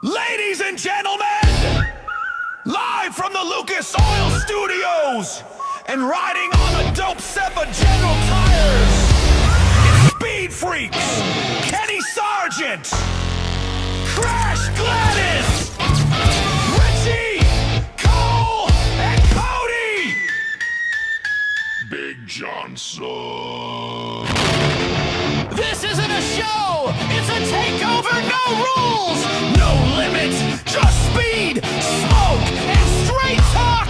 Ladies and gentlemen, live from the Lucas Oil Studios and riding on the dope Seppa General Tires, it's SpeedFreaks, Kenny Sargent, Crash Gladys, Richie, Cole, and Cody, Big Johnson. This isn't a show, it's a takeover, no rules, no limits, just speed, smoke, and straight talk.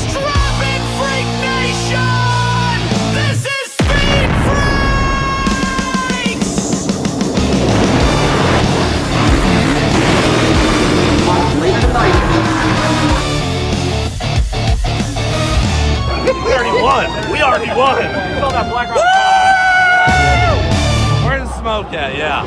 Strap in, Freak Nation! This is Speed Freaks! Late tonight. We already won. We already won. Saw that Black Rock. Where's the smoke at? Yeah.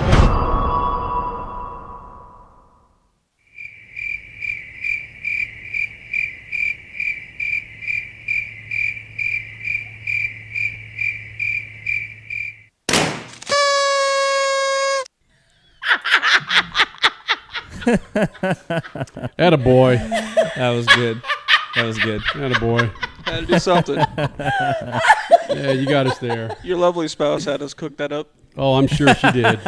Attaboy. That was good. That was good. Attaboy. Had to do something. Yeah, you got us there. Your lovely spouse had us cook that up. Oh, I'm sure she did.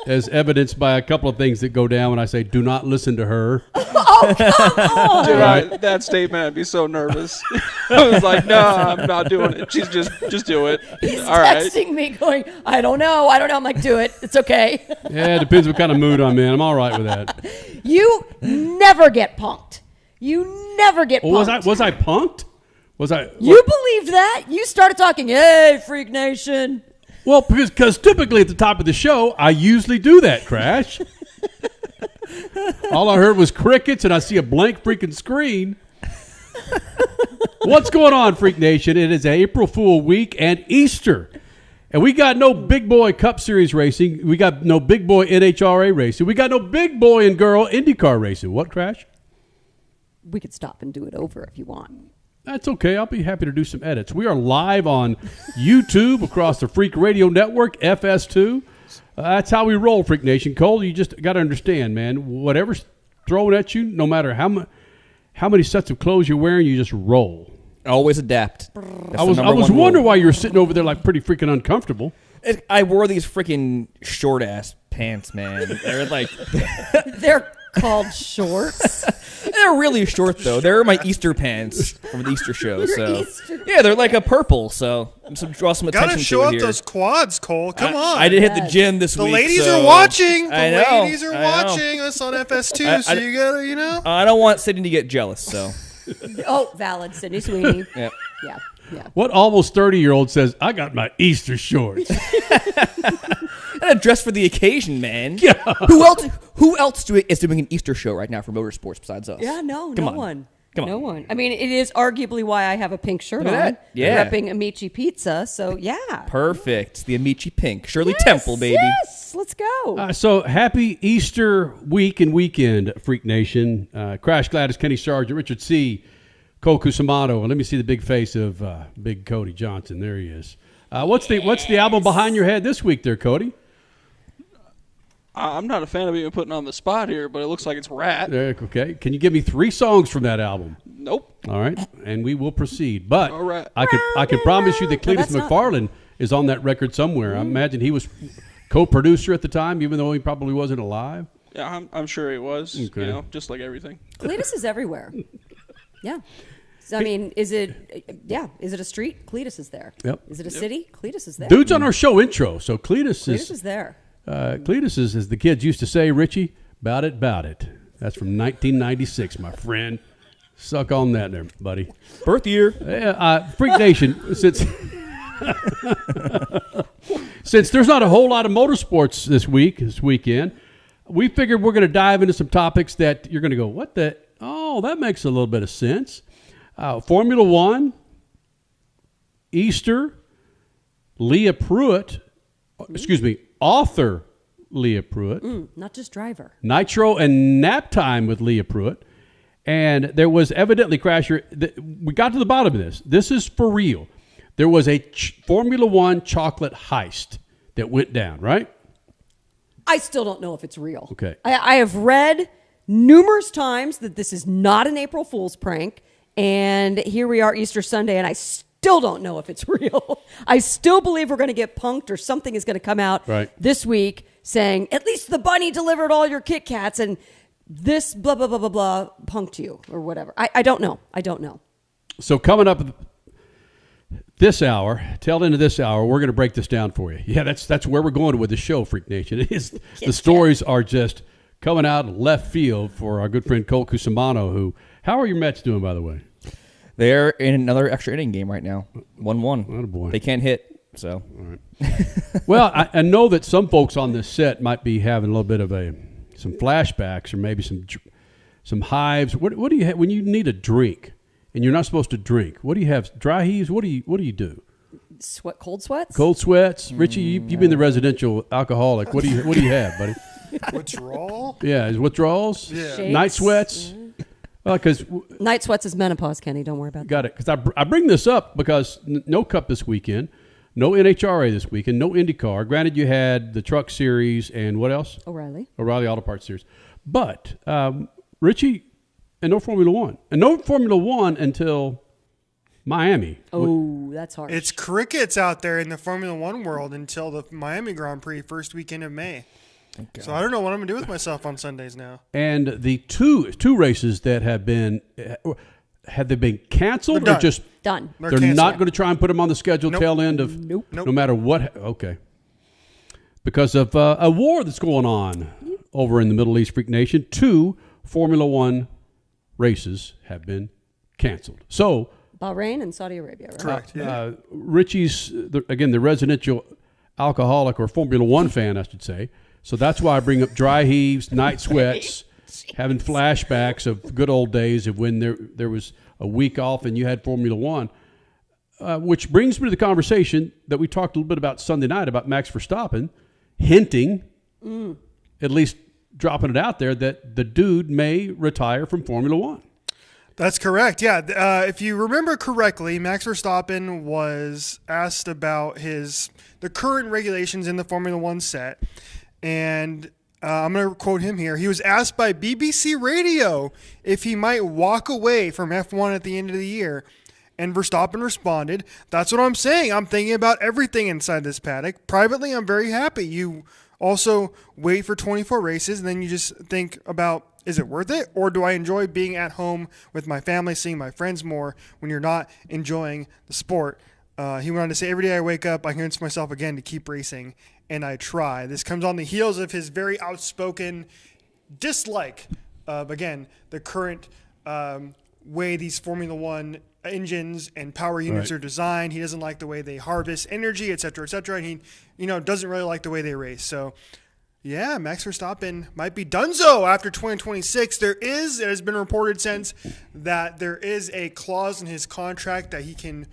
As evidenced by a couple of things that go down when I say, do not listen to her. Oh, come on. Dude, that statement, I'd be so nervous. I was like, no, I'm not doing it. She's just do it. He's All right. texting me going, I don't know. I'm like, do it. It's okay. Yeah, it depends what kind of mood I'm in. I'm all right with that. You never get punked. You never get punked. Was I punked? You believed that? You started talking, hey, Freak Nation. Well, because typically at the top of the show, I usually do that, Crash. All I heard was crickets, and I see a blank freaking screen. What's going on, Freak Nation? It is April Fool week and Easter. And we got no big boy Cup Series racing. We got no big boy NHRA racing. We got no big boy and girl IndyCar racing. What, Crash? We could stop and do it over if you want. That's okay. I'll be happy to do some edits. We are live on YouTube across the Freak Radio Network, FS2. That's how we roll, Freak Nation. Cole, you just got to understand, man. Whatever's thrown at you, no matter how many sets of clothes you're wearing, you just roll. Always adapt. I was wondering why you were sitting over there like pretty freaking uncomfortable. I wore these freaking short-ass pants, man. They're like... They're called shorts. They're really short, though. They're my Easter pants from the Easter show. Your So Easter yeah, they're like a purple, so draw some attention Gotta show to it up here. those quads, Cole. Come on. I did hit the gym this The week. ladies so are watching. I The know, ladies are I know. watching us on FS2, so you gotta, you know. I don't want Sydney to get jealous, so. Oh, valid. Sydney Sweeney. Yep. Yeah. Yeah. What almost 30-year-old says, I got my Easter shorts? And a dress for the occasion, man. Yeah. Who else is doing an Easter show right now for Motorsports besides us? Yeah, no Come on. one. Come on. No one. I mean, it is arguably why I have a pink shirt Look on. at that. Yeah. Repping Amici Pizza, so yeah. Perfect. The Amici Pink. Shirley Yes, Temple, baby. Yes, let's go. So happy Easter week and weekend, Freak Nation. Crash Gladys, Kenny Sargent, Richard C., Cole Cusimano, and let me see the big face of Big Cody Johnson. There he is. What's the album behind your head this week there, Cody? I'm not a fan of even putting on the spot here, but it looks like it's Rat. Okay. Can you give me 3 songs from that album? Nope. All right, and we will proceed. But All right. I can promise you that Cletus that's not- McFarlane is on that record somewhere. I imagine he was co-producer at the time, even though he probably wasn't alive. Yeah, I'm sure he was. Okay. You know, just like everything. Cletus is everywhere. Yeah. So, I mean, is it a street? Cletus is there. Yep. Is it a city? Cletus is there. Dude's on our show intro, so Cletus is there. Cletus is, as the kids used to say, Richie, bout it. That's from 1996, my friend. Suck on that there, buddy. Birth year. Freak Nation, since there's not a whole lot of motorsports this weekend, we figured we're going to dive into some topics that you're going to go, what the? Oh, that makes a little bit of sense. Formula One, Easter, Leah Pruett, author Leah Pruett. Not just driver. Nitro and nap time with Leah Pruett. And there was evidently, Crasher, we got to the bottom of this. This is for real. There was a Formula One chocolate heist that went down, right? I still don't know if it's real. Okay. I have read numerous times that this is not an April Fool's prank, and here we are Easter Sunday, and I still don't know if it's real. I still believe we're going to get punked, or something is going to come out this week saying, at least the bunny delivered all your Kit Kats, and this blah, blah, blah, blah, blah punked you, or whatever. I don't know. I don't know. So coming up this hour, tail end of this hour, we're going to break this down for you. Yeah, that's where we're going with the show, Freak Nation. It is, the stories are just coming out left field for our good friend Cole Cusimano, who, how are your Mets doing, by the way? They're in another extra inning game right now. 1-1. Attaboy. They can't hit, so. All right. Well, I know that some folks on this set might be having a little bit of some flashbacks, or maybe some hives. What do you have when you need a drink and you're not supposed to drink? What do you have? Dry heaves? What do you do? Cold sweats? Cold sweats. Richie, you've been the residential alcoholic. What do you have, buddy? Withdrawal? Yeah, is withdrawals? Yeah. Shakes? Night sweats? Well, because Night sweats is menopause, Kenny. Don't worry about that. got it. Because I bring this up because no Cup this weekend, no NHRA this weekend, no IndyCar. Granted, you had the Truck Series and what else? O'Reilly Auto Parts Series. But Richie, and no Formula One, and no Formula One until Miami. Oh, that's hard. It's crickets out there in the Formula One world until the Miami Grand Prix first weekend of May. So I don't know what I'm going to do with myself on Sundays now. And the two races that have they been canceled They're or done. just done. They're They're canceled. not going to try and put them on the schedule Nope. tail end of Nope. no matter what. Okay, because of a war that's going on over in the Middle East, Freak Nation. 2 Formula One races have been canceled. So Bahrain and Saudi Arabia, right? Correct. Yeah. Richie's the residential alcoholic or Formula One fan, I should say. So that's why I bring up dry heaves, night sweats, having flashbacks of good old days of when there was a week off and you had Formula One, which brings me to the conversation that we talked a little bit about Sunday night about Max Verstappen, hinting, at least dropping it out there, that the dude may retire from Formula One. That's correct. Yeah. If you remember correctly, Max Verstappen was asked about the current regulations in the Formula One set. And I'm going to quote him here. He was asked by BBC Radio if he might walk away from F1 at the end of the year. And Verstappen responded, "That's what I'm saying. I'm thinking about everything inside this paddock. Privately, I'm very happy. You also wait for 24 races, and then you just think about, is it worth it? Or do I enjoy being at home with my family, seeing my friends more when you're not enjoying the sport?" He went on to say, "Every day I wake up, I convince myself again to keep racing, and I try." This comes on the heels of his very outspoken dislike of, again, the current way these Formula One engines and power units are designed. He doesn't like the way they harvest energy, et cetera, and he doesn't really like the way they race. So, yeah, Max Verstappen might be donezo after 2026. It has been reported since that there is a clause in his contract that he can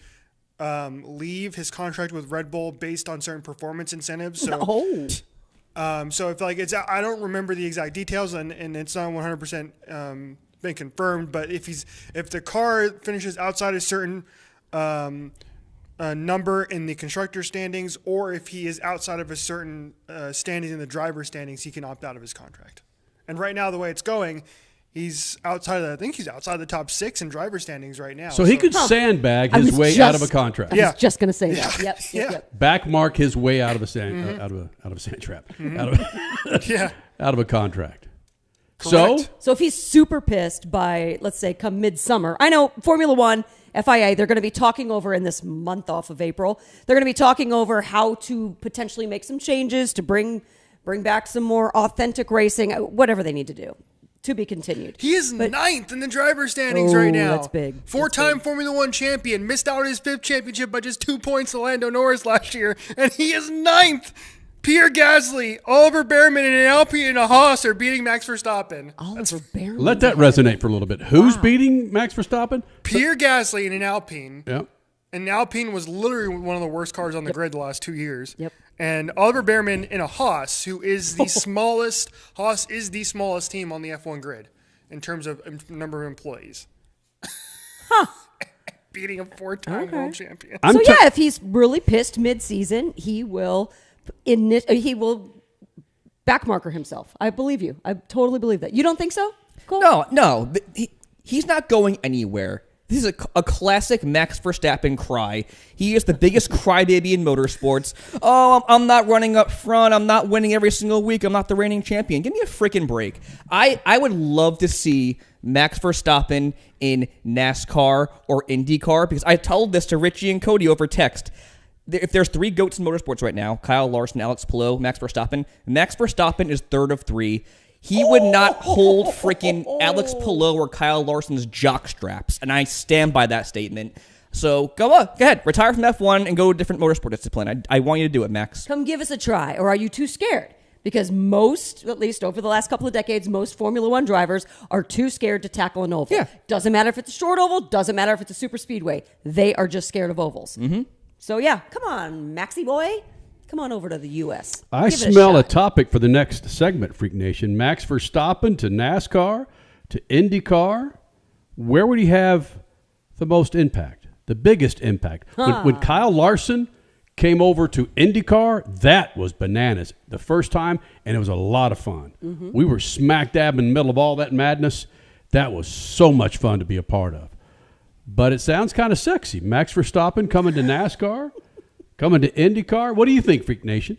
leave his contract with Red Bull based on certain performance incentives. So, so if I don't remember the exact details, and it's not 100% been confirmed. But if the car finishes outside a certain number in the constructor standings, or if he is outside of a certain standing in the driver standings, he can opt out of his contract. And right now, the way it's going, he's outside the top 6 in driver standings right now. So he could sandbag his way out of a contract. I was just going to say that. Yep. Backmark his way out of a sand out of a sand trap. Out of a contract. Correct. So if he's super pissed by, let's say, come midsummer, I know Formula One, FIA, they're going to be talking over in this month off of April. They're going to be talking over how to potentially make some changes to bring back some more authentic racing, whatever they need to do. To be continued. He is 9th in the driver standings right now. That's big. 4-time Formula One champion. Missed out on his 5th championship by just 2 points to Lando Norris last year. And he is 9th. Pierre Gasly, Oliver Behrman, and an Alpine and a Haas are beating Max Verstappen. Oliver Behrman. Let that resonate for a little bit. Who's beating Max Verstappen? Pierre Gasly in an Alpine. Yep. And Alpine was literally one of the worst cars on the grid the last 2 years. Yep. And Oliver Behrman in a Haas, who is the smallest. Haas is the smallest team on the F1 grid in terms of number of employees. Beating a 4-time world champion. If he's really pissed mid-season, he will backmarker himself. I believe you. I totally believe that. You don't think so, Cole? No. He's not going anywhere. This is a classic Max Verstappen cry. He is the biggest crybaby in motorsports. Oh, I'm not running up front. I'm not winning every single week. I'm not the reigning champion. Give me a freaking break. I would love to see Max Verstappen in NASCAR or IndyCar, because I told this to Richie and Cody over text. If there's 3 GOATs in motorsports right now, Kyle Larson, Alex Palou, Max Verstappen is third of 3. He would not hold freaking Alex Palou or Kyle Larson's jock straps, and I stand by that statement. So go ahead, retire from F1 and go to a different motorsport discipline. I want you to do it, Max. Come give us a try, or are you too scared? Because most, at least over the last couple of decades, most Formula One drivers are too scared to tackle an oval. Yeah. Doesn't matter if it's a short oval, doesn't matter if it's a super speedway. They are just scared of ovals. Mm-hmm. So yeah, come on, Maxie boy. Come on over to the U.S. I smell a topic for the next segment, Freak Nation. Max Verstappen to NASCAR to IndyCar. Where would he have the most impact, the biggest impact? When Kyle Larson came over to IndyCar, that was bananas the first time, and it was a lot of fun. Mm-hmm. We were smack dab in the middle of all that madness. That was so much fun to be a part of. But it sounds kind of sexy. Max Verstappen coming to NASCAR. Coming to IndyCar. What do you think, Freak Nation?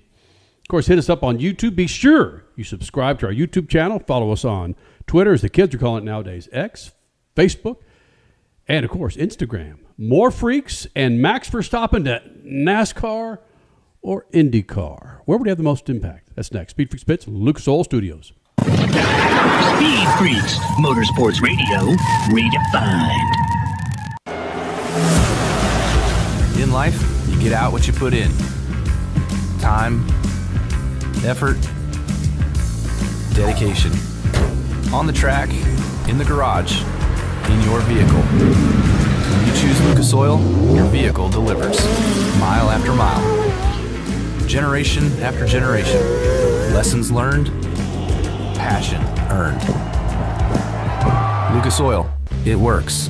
Of course, hit us up on YouTube. Be sure you subscribe to our YouTube channel. Follow us on Twitter, as the kids are calling it nowadays, X, Facebook, and, of course, Instagram. More freaks and Max Verstappen to NASCAR or IndyCar. Where would he have the most impact? That's next. Speed Freaks Pits, Lucas Oil Studios. Speed Freaks, Motorsports Radio, redefined. In life, you get out what you put in. Time, effort, dedication. On the track, in the garage, in your vehicle. When you choose Lucas Oil, your vehicle delivers. Mile after mile. Generation after generation. Lessons learned, passion earned. Lucas Oil, it works.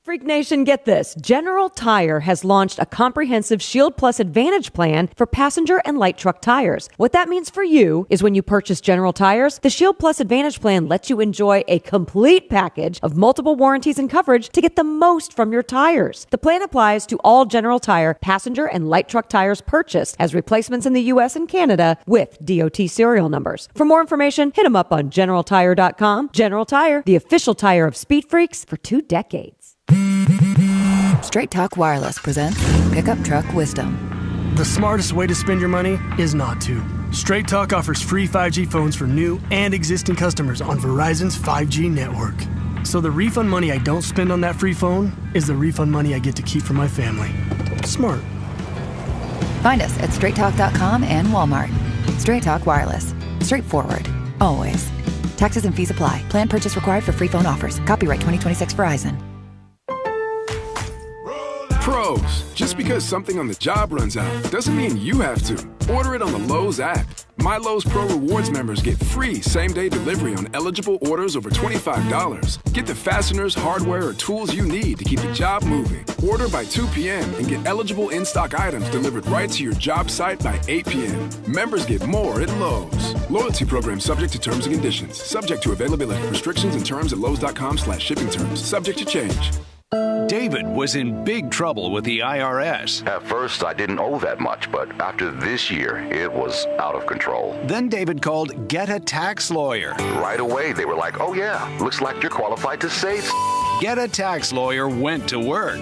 Freak Nation, get this. General Tire has launched a comprehensive Shield Plus Advantage plan for passenger and light truck tires. What that means for you is when you purchase General Tires, the Shield Plus Advantage plan lets you enjoy a complete package of multiple warranties and coverage to get the most from your tires. The plan applies to all General Tire passenger and light truck tires purchased as replacements in the U.S. and Canada with DOT serial numbers. For more information, hit them up on GeneralTire.com. General Tire, the official tire of Speed Freaks for 2 decades. Straight Talk Wireless presents Pickup Truck Wisdom. The smartest way to spend your money is not to. Straight Talk offers free 5G phones for new and existing customers on Verizon's 5G network. So the refund money I don't spend on that free phone is the refund money I get to keep for my family. Smart. Find us at straighttalk.com and Walmart. Straight Talk Wireless. Straightforward. Always. Taxes and fees apply. Plan purchase required for free phone offers. Copyright 2026 Verizon. Pros, just because something on the job runs out doesn't mean you have to. Order it on the Lowe's app. My Lowe's Pro Rewards members get free same-day delivery on eligible orders over $25. Get the fasteners, hardware, or tools you need to keep the job moving. Order by 2 p.m. and get eligible in-stock items delivered right to your job site by 8 p.m. Members get more at Lowe's. Loyalty program subject to terms and conditions. Subject to availability. Restrictions and terms at lowes.com/shipping terms. Subject to change. David was in big trouble with the IRS. At first, I didn't owe that much, but after this year, it was out of control. Then David called Get a Tax Lawyer. Right away, they were like, oh yeah, looks like you're qualified to save. Get a Tax Lawyer went to work.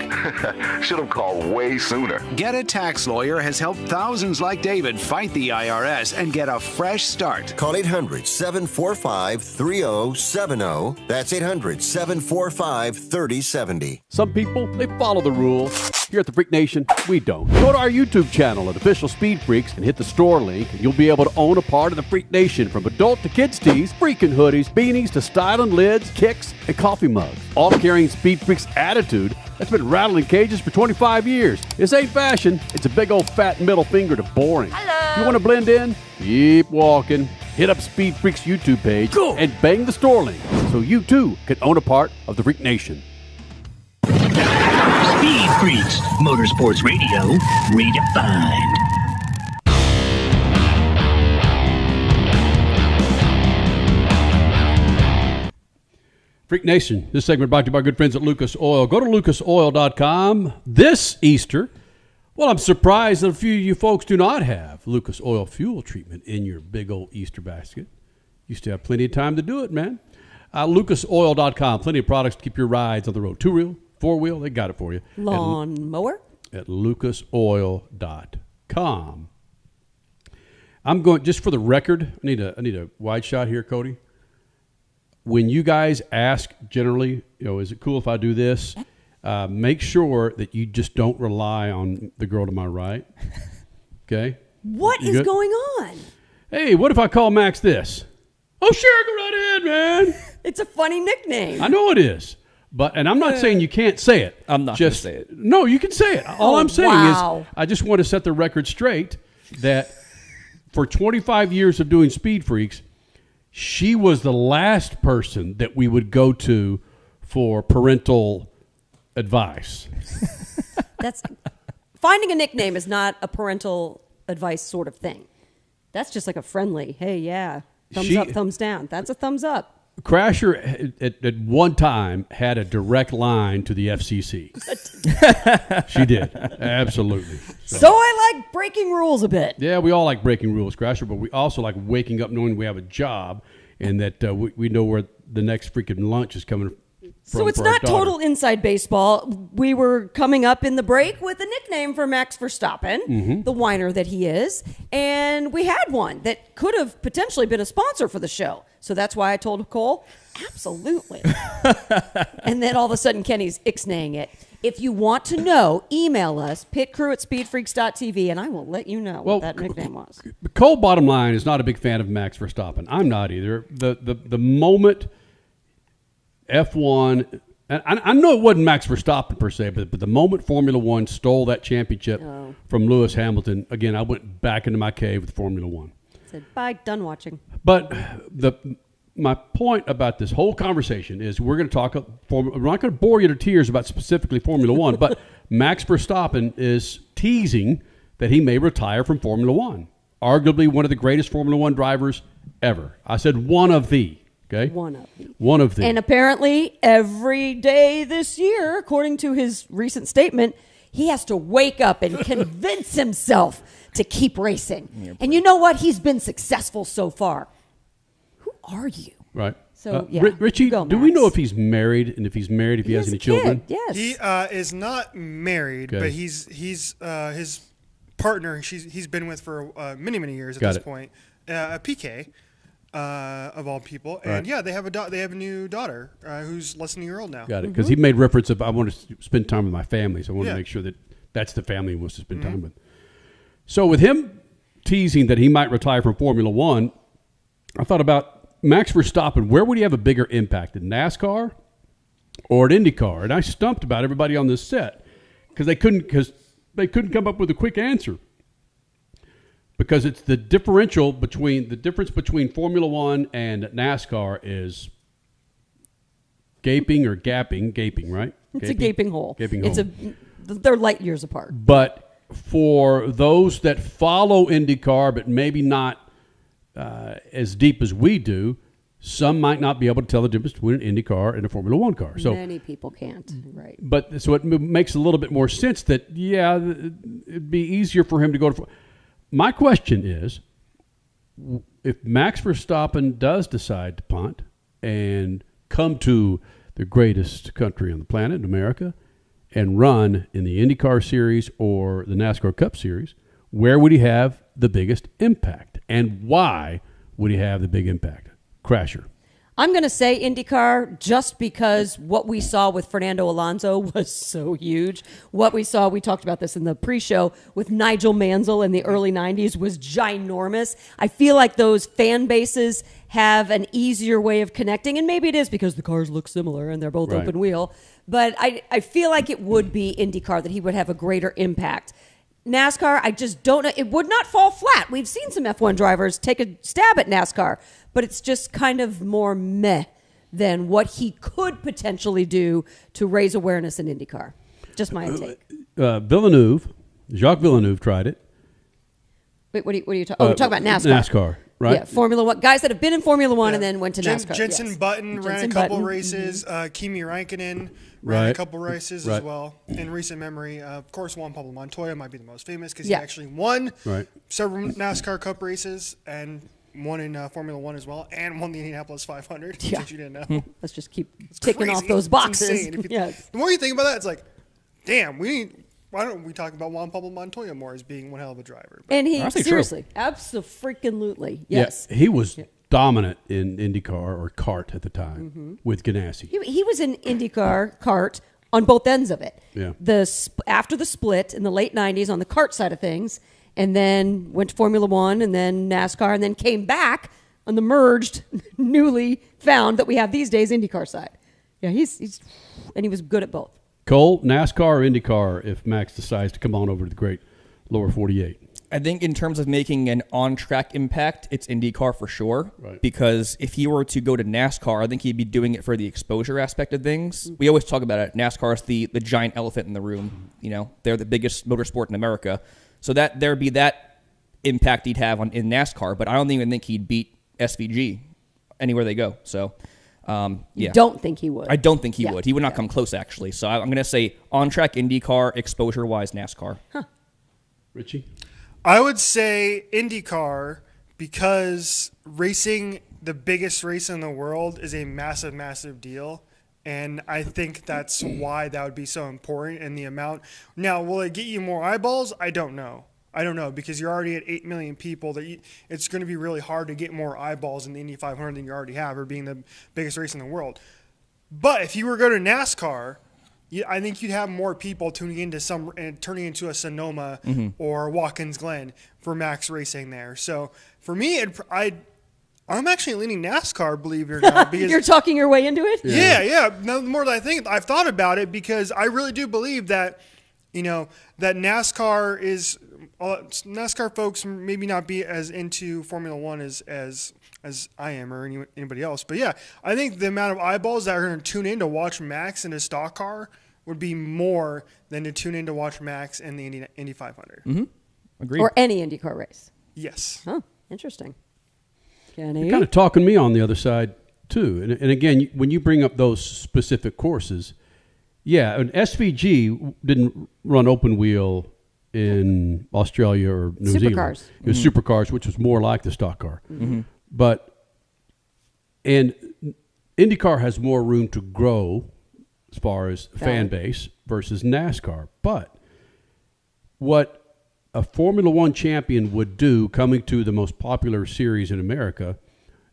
Should have called way sooner. Get a Tax Lawyer has helped thousands like David fight the IRS and get a fresh start. Call 800-745-3070. That's 800-745-3070. Some people, they follow the rules. Here at the Freak Nation, we don't. Go to our YouTube channel at Official Speed Freaks and hit the store link, and you'll be able to own a part of the Freak Nation, from adult to kids tees, freaking hoodies, beanies to styling lids, kicks, and coffee mugs. All carrying Speed Freaks attitude that's been rattling cages for 25 years. This ain't fashion. It's a big old fat middle finger to boring. Hello. If you want to blend in, keep walking. Hit up Speed Freaks YouTube page and bang the store link so you too can own a part of the Freak Nation. Speed Freaks, Motorsports Radio, redefined. Freak Nation, this segment brought to you by our good friends at Lucas Oil. Go to lucasoil.com this Easter. Well, I'm surprised that a few of you folks do not have Lucas Oil fuel treatment in your big old Easter basket. You still have plenty of time to do it, man. Lucasoil.com, plenty of products to keep your rides on the road. 2-wheel, 4-wheel, they got it for you. Lawn mower? At lucasoil.com. I'm going, just for the record, I need a wide shot here, Cody. When you guys ask generally, is it cool if I do this? Make sure that you just don't rely on the girl to my right. Okay? What is going on? Hey, what if I call Max this? Oh, sure, go right ahead, man. It's a funny nickname. I know it is. And I'm not saying you can't say it. I'm not going to say it. No, you can say it. All I'm saying is I just want to set the record straight that for 25 years of doing Speed Freaks, she was the last person that we would go to for parental advice. That's finding a nickname is not a parental advice sort of thing. That's just like a friendly, hey, yeah, thumbs up, thumbs down. That's a thumbs up. Crasher at one time had a direct line to the FCC. She did. Absolutely. So I like breaking rules a bit. Yeah, we all like breaking rules, Crasher, but we also like waking up knowing we have a job and that we know where the next freaking lunch is coming from. So it's not total inside baseball. We were coming up in the break with a nickname for Max Verstappen, the whiner that he is, and we had one that could have potentially been a sponsor for the show. So that's why I told Cole, absolutely. And then all of a sudden Kenny's ixnaying it. If you want to know, email us, pitcrew@speedfreaks.tv, and I will let you know what that nickname was. Cole, bottom line, is not a big fan of Max Verstappen. I'm not either. The moment F1, and I know it wasn't Max Verstappen per se, but the moment Formula One stole that championship from Lewis Hamilton, again, I went back into my cave with Formula One. Said, bye, done watching. But my point about this whole conversation is we're going to talk, we're not going to bore you to tears about specifically Formula One, but Max Verstappen is teasing that he may retire from Formula One. Arguably one of the greatest Formula One drivers ever. I said one of the. Okay. One of the. And apparently every day this year, according to his recent statement, he has to wake up and convince himself to keep racing. And you know what? He's been successful so far. Who are you? Right. So, Richie, do we know if he's married, and if he's married, if he has any children? Yes. He is not married, but he's his partner. He's been with for many years at this point. PK. Of all people, and they have a new daughter who's less than a year old now. Got it, because he made reference of I want to spend time with my family, so I want to make sure that that's the family he wants to spend time with. So with him teasing that he might retire from Formula One, I thought about Max Verstappen. Where would he have a bigger impact, at NASCAR or at IndyCar? And I stumped about everybody on this set because they couldn't come up with a quick answer. Because it's the difference between Formula One and NASCAR is gaping, right? It's a gaping hole. They're light years apart. But for those that follow IndyCar, but maybe not as deep as we do, some might not be able to tell the difference between an IndyCar and a Formula One car. So many people can't, right? But so it makes a little bit more sense that it'd be easier for him to go to. My question is, if Max Verstappen does decide to punt and come to the greatest country on the planet, America, and run in the IndyCar Series or the NASCAR Cup Series, where would he have the biggest impact? And why would he have the big impact? Crasher. I'm going to say IndyCar just because what we saw with Fernando Alonso was so huge. What we saw, we talked about this in the pre-show, with Nigel Mansell in the early 90s was ginormous. I feel like those fan bases have an easier way of connecting, and maybe it is because the cars look similar and they're both open wheel. But I feel like it would be IndyCar that he would have a greater impact. NASCAR, I just don't know. It would not fall flat. We've seen some F1 drivers take a stab at NASCAR, but it's just kind of more meh than what he could potentially do to raise awareness in IndyCar. Just my take. Jacques Villeneuve tried it. Wait, what are you talking about? Oh, you're talking about NASCAR. Right. Yeah, Formula One. Guys that have been in Formula One and then went to NASCAR. Jensen yes. Button ran a Jensen couple Button. races. Kimi Räikkönen ran a couple races as well in recent memory. Of course, Juan Pablo Montoya might be the most famous because he actually won several NASCAR Cup races and won in Formula One as well, and won the Indianapolis 500. Yeah. Which you didn't know. Let's just keep ticking off those boxes. The more you think about that, it's like, damn, why don't we talk about Juan Pablo Montoya more as being one hell of a driver? And he seriously, absolutely, yes. Yeah, he was dominant in IndyCar or kart at the time with Ganassi. He was in IndyCar kart on both ends of it. Yeah. After the split in the late 90s on the kart side of things, and then went to Formula One and then NASCAR, and then came back on the merged, newly found that we have these days IndyCar side. Yeah, he's and he was good at both. Cole, NASCAR or IndyCar if Max decides to come on over to the great lower 48? I think in terms of making an on-track impact, it's IndyCar for sure. Right. Because if he were to go to NASCAR, I think he'd be doing it for the exposure aspect of things. We always talk about it. NASCAR is the giant elephant in the room. You know, they're the biggest motorsport in America. So that there'd be that impact he'd have in NASCAR. But I don't even think he'd beat SVG anywhere they go. So, You don't think he would? I don't think he would. He would not come close, actually. So I'm going to say on-track IndyCar, exposure-wise NASCAR. Huh. Richie? I would say IndyCar because racing the biggest race in the world is a massive, massive deal. And I think that's why that would be so important in the amount. Now, will it get you more eyeballs? I don't know. Because you're already at 8 million people. It's going to be really hard to get more eyeballs in the Indy 500 than you already have, or being the biggest race in the world. But if you were to go to NASCAR, I think you'd have more people tuning into turning into a Sonoma or Watkins Glen for Max racing there. So for me, I'm actually leaning NASCAR, believe it or not. Because You're talking your way into it? Yeah. Now, the more that I think, I've thought about it because I really do believe that, that NASCAR is. NASCAR folks maybe not be as into Formula One as I am or anybody else. But yeah, I think the amount of eyeballs that are going to tune in to watch Max in a stock car would be more than to tune in to watch Max in the Indy 500. Mm-hmm. Agreed. Or any IndyCar race. Yes. Huh. Interesting. Kenny? You're kind of talking me on the other side, too. And again, when you bring up those specific courses, an SVG didn't run open wheel in Australia or New Zealand. Supercars. It was supercars, which was more like the stock car. Mm-hmm. And IndyCar has more room to grow as far as fan base versus NASCAR. But what a Formula One champion would do coming to the most popular series in America,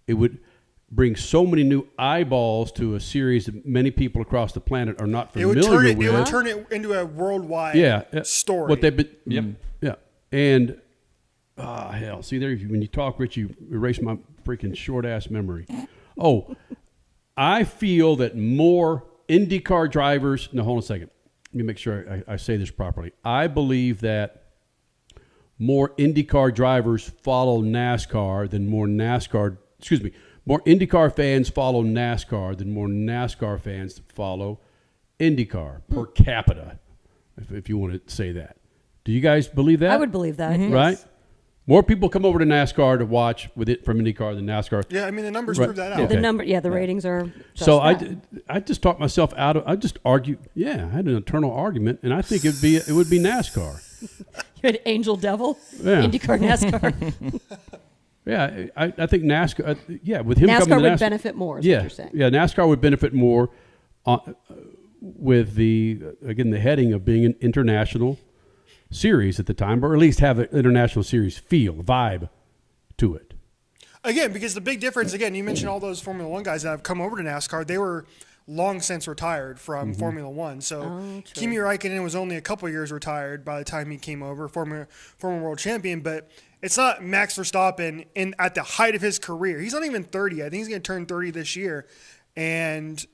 it would bring so many new eyeballs to a series that many people across the planet are not familiar with. It would turn it into a worldwide story. What they've been, And hell, see there, when you talk, Rich, you erase my freaking short ass memory. Oh, I feel that more IndyCar drivers. No, hold on a second. Let me make sure I say this properly. I believe that more IndyCar drivers follow NASCAR than more more IndyCar fans follow NASCAR than more NASCAR fans follow IndyCar per capita, if you want to say that. Do you guys believe that? I would believe that, yes. Right? More people come over to NASCAR to watch with it from IndyCar than NASCAR. Yeah, I mean, the numbers prove that out. Okay. The ratings are so I just talked myself out of, I just argued, I had an internal argument, and I think it would be NASCAR. You had Angel Devil, Yeah. IndyCar, NASCAR. Yeah, I think NASCAR. With him NASCAR coming to would benefit more. Is what you're saying. Yeah, NASCAR would benefit more with the heading of being an international series at the time, or at least have an international series vibe to it. Again, because the big difference, you mentioned all those Formula One guys that have come over to NASCAR. They were long since retired from Formula One. So Kimi Räikkönen was only a couple years retired by the time he came over, former world champion. But it's not Max Verstappen at the height of his career. He's not even 30. I think he's going to turn 30 this year. And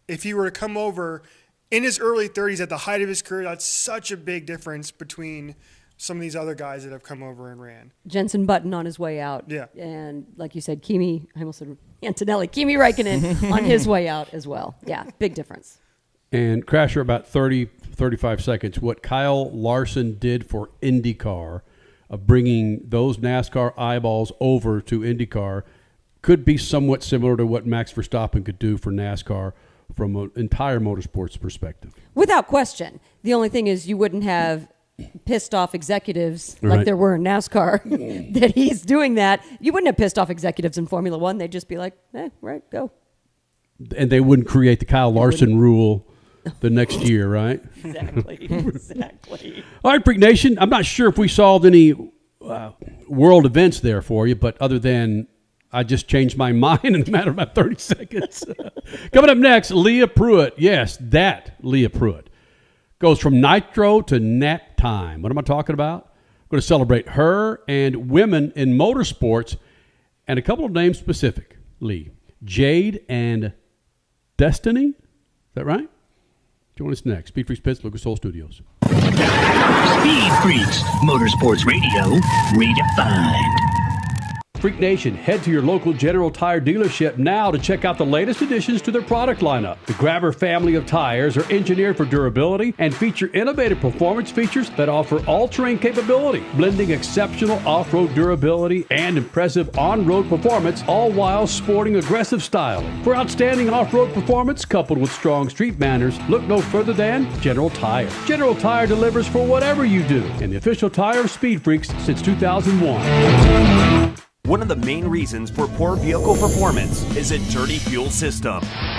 if he were to come over in his early 30s at the height of his career, that's such a big difference between some of these other guys that have come over and ran. Jensen Button on his way out. Yeah. And like you said, Kimi Räikkönen on his way out as well. Yeah, big difference. And Crasher, about 30, 35 seconds, what Kyle Larson did for IndyCar of bringing those NASCAR eyeballs over to IndyCar could be somewhat similar to what Max Verstappen could do for NASCAR from an entire motorsports perspective. Without question. The only thing is you wouldn't have pissed off executives like there were in NASCAR that he's doing that. You wouldn't have pissed off executives in Formula One. They'd just be like, right, go. And they wouldn't create the Kyle Larson rule the next year, right? Exactly. All right, Freak Nation. I'm not sure if we solved any world events there for you, but other than I just changed my mind in a matter of about 30 seconds. Coming up next, Leah Pruett. Yes, that Leah Pruett goes from nitro to nap time. What am I talking about? We're going to celebrate her and women in motorsports and a couple of names specific. Lee, Jade and Dystany. Is that right? Join us next. SpeedFreaks Pits, Lucas Oil Studios. SpeedFreaks, Motorsports Radio, redefined. Freak Nation, head to your local General Tire dealership now to check out the latest additions to their product lineup. The Grabber family of tires are engineered for durability and feature innovative performance features that offer all-terrain capability, blending exceptional off-road durability and impressive on-road performance, all while sporting aggressive style. For outstanding off-road performance coupled with strong street manners, look no further than General Tire. General Tire delivers for whatever you do, and the official tire of Speed Freaks since 2001. One of the main reasons for poor vehicle performance is a dirty fuel system.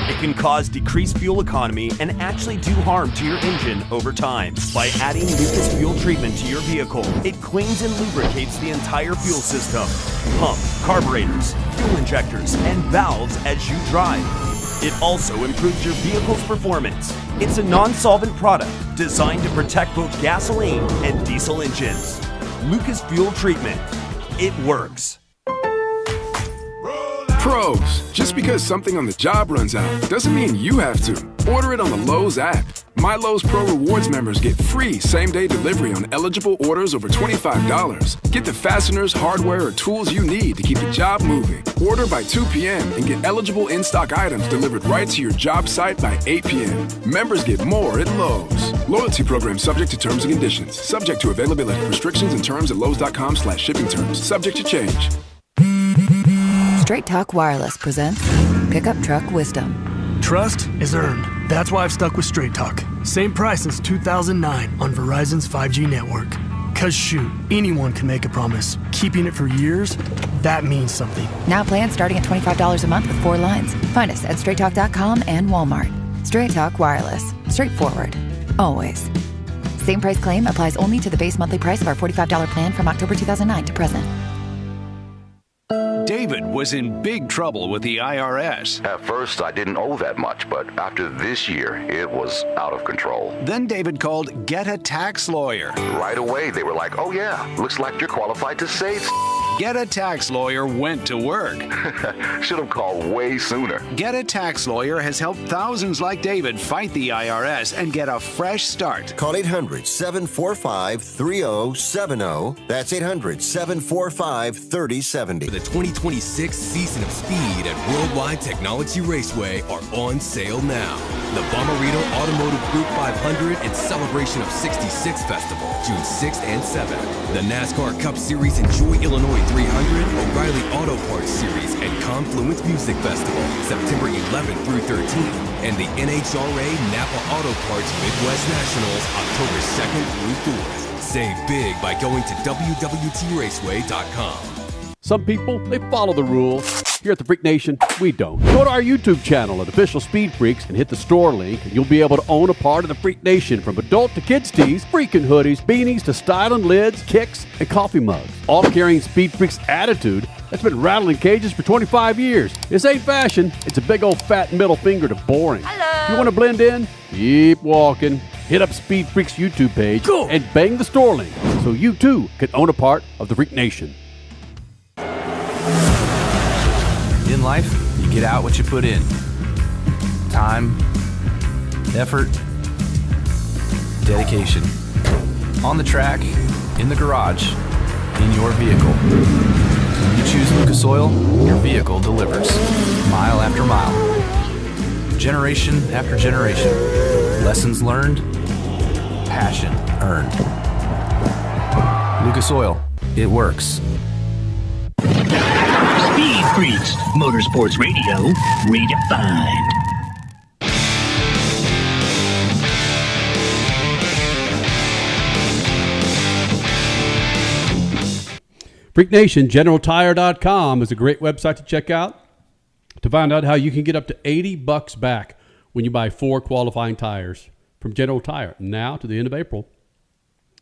It can cause decreased fuel economy and actually do harm to your engine over time. By adding Lucas fuel treatment to your vehicle, it cleans and lubricates the entire fuel system, pump, carburetors, fuel injectors, and valves as you drive. It also improves your vehicle's performance. It's a non-solvent product designed to protect both gasoline and diesel engines. Lucas fuel treatment. It works. Pros, just because something on the job runs out doesn't mean you have to. Order it on the Lowe's app. My Lowe's Pro Rewards members get free same-day delivery on eligible orders over $25. Get the fasteners, hardware, or tools you need to keep the job moving. Order by 2 p.m. and get eligible in-stock items delivered right to your job site by 8 p.m. Members get more at Lowe's. Loyalty program subject to terms and conditions. Subject to availability. Restrictions and terms at Lowes.com/shipping terms. Subject to change. Straight Talk Wireless presents Pickup Truck Wisdom. Trust is earned. That's why I've stuck with Straight Talk. Same price since 2009 on Verizon's 5G network. Cause shoot, anyone can make a promise. Keeping it for years, that means something. Now plans starting at $25 a month with 4 lines. Find us at StraightTalk.com and Walmart. Straight Talk Wireless. Straightforward. Always. Same price claim applies only to the base monthly price of our $45 plan from October 2009 to present. David was in big trouble with the IRS. At first, I didn't owe that much, but after this year, it was out of control. Then David called Get a Tax Lawyer. Right away, they were like, oh yeah, looks like you're qualified to save. Get a Tax Lawyer went to work. Should have called way sooner. Get a Tax Lawyer has helped thousands like David fight the IRS and get a fresh start. Call 800-745-3070. That's 800-745-3070. The 2026 season of Speed at Worldwide Technology Raceway are on sale now. The Bommarito Automotive Group 500 and Celebration of 66 Festival, June 6th and 7th. The NASCAR Cup Series Enjoy Illinois 300, O'Reilly Auto Parts Series, and Confluence Music Festival, September 11th through 13th. And the NHRA Napa Auto Parts Midwest Nationals, October 2nd through 4th. Save big by going to WWTRaceway.com. Some people, they follow the rules. Here at the Freak Nation, we don't. Go to our YouTube channel at Official Speed Freaks and hit the store link, and you'll be able to own a part of the Freak Nation, from adult to kids tees, freaking hoodies, beanies to styling lids, kicks, and coffee mugs. All carrying Speed Freaks attitude that's been rattling cages for 25 years. This ain't fashion. It's a big old fat middle finger to boring. Hello. If you want to blend in, keep walking. Hit up Speed Freaks YouTube page and bang the store link so you too can own a part of the Freak Nation. In life, you get out what you put in. Time, effort, dedication. On the track, in the garage, in your vehicle. When you choose Lucas Oil, your vehicle delivers. Mile after mile. Generation after generation. Lessons learned, passion earned. Lucas Oil, it works. Speed Freaks, Motorsports Radio, redefined. Freak Nation, GeneralTire.com is a great website to check out to find out how you can get up to $80 back when you buy 4 qualifying tires from General Tire. Now to the end of April,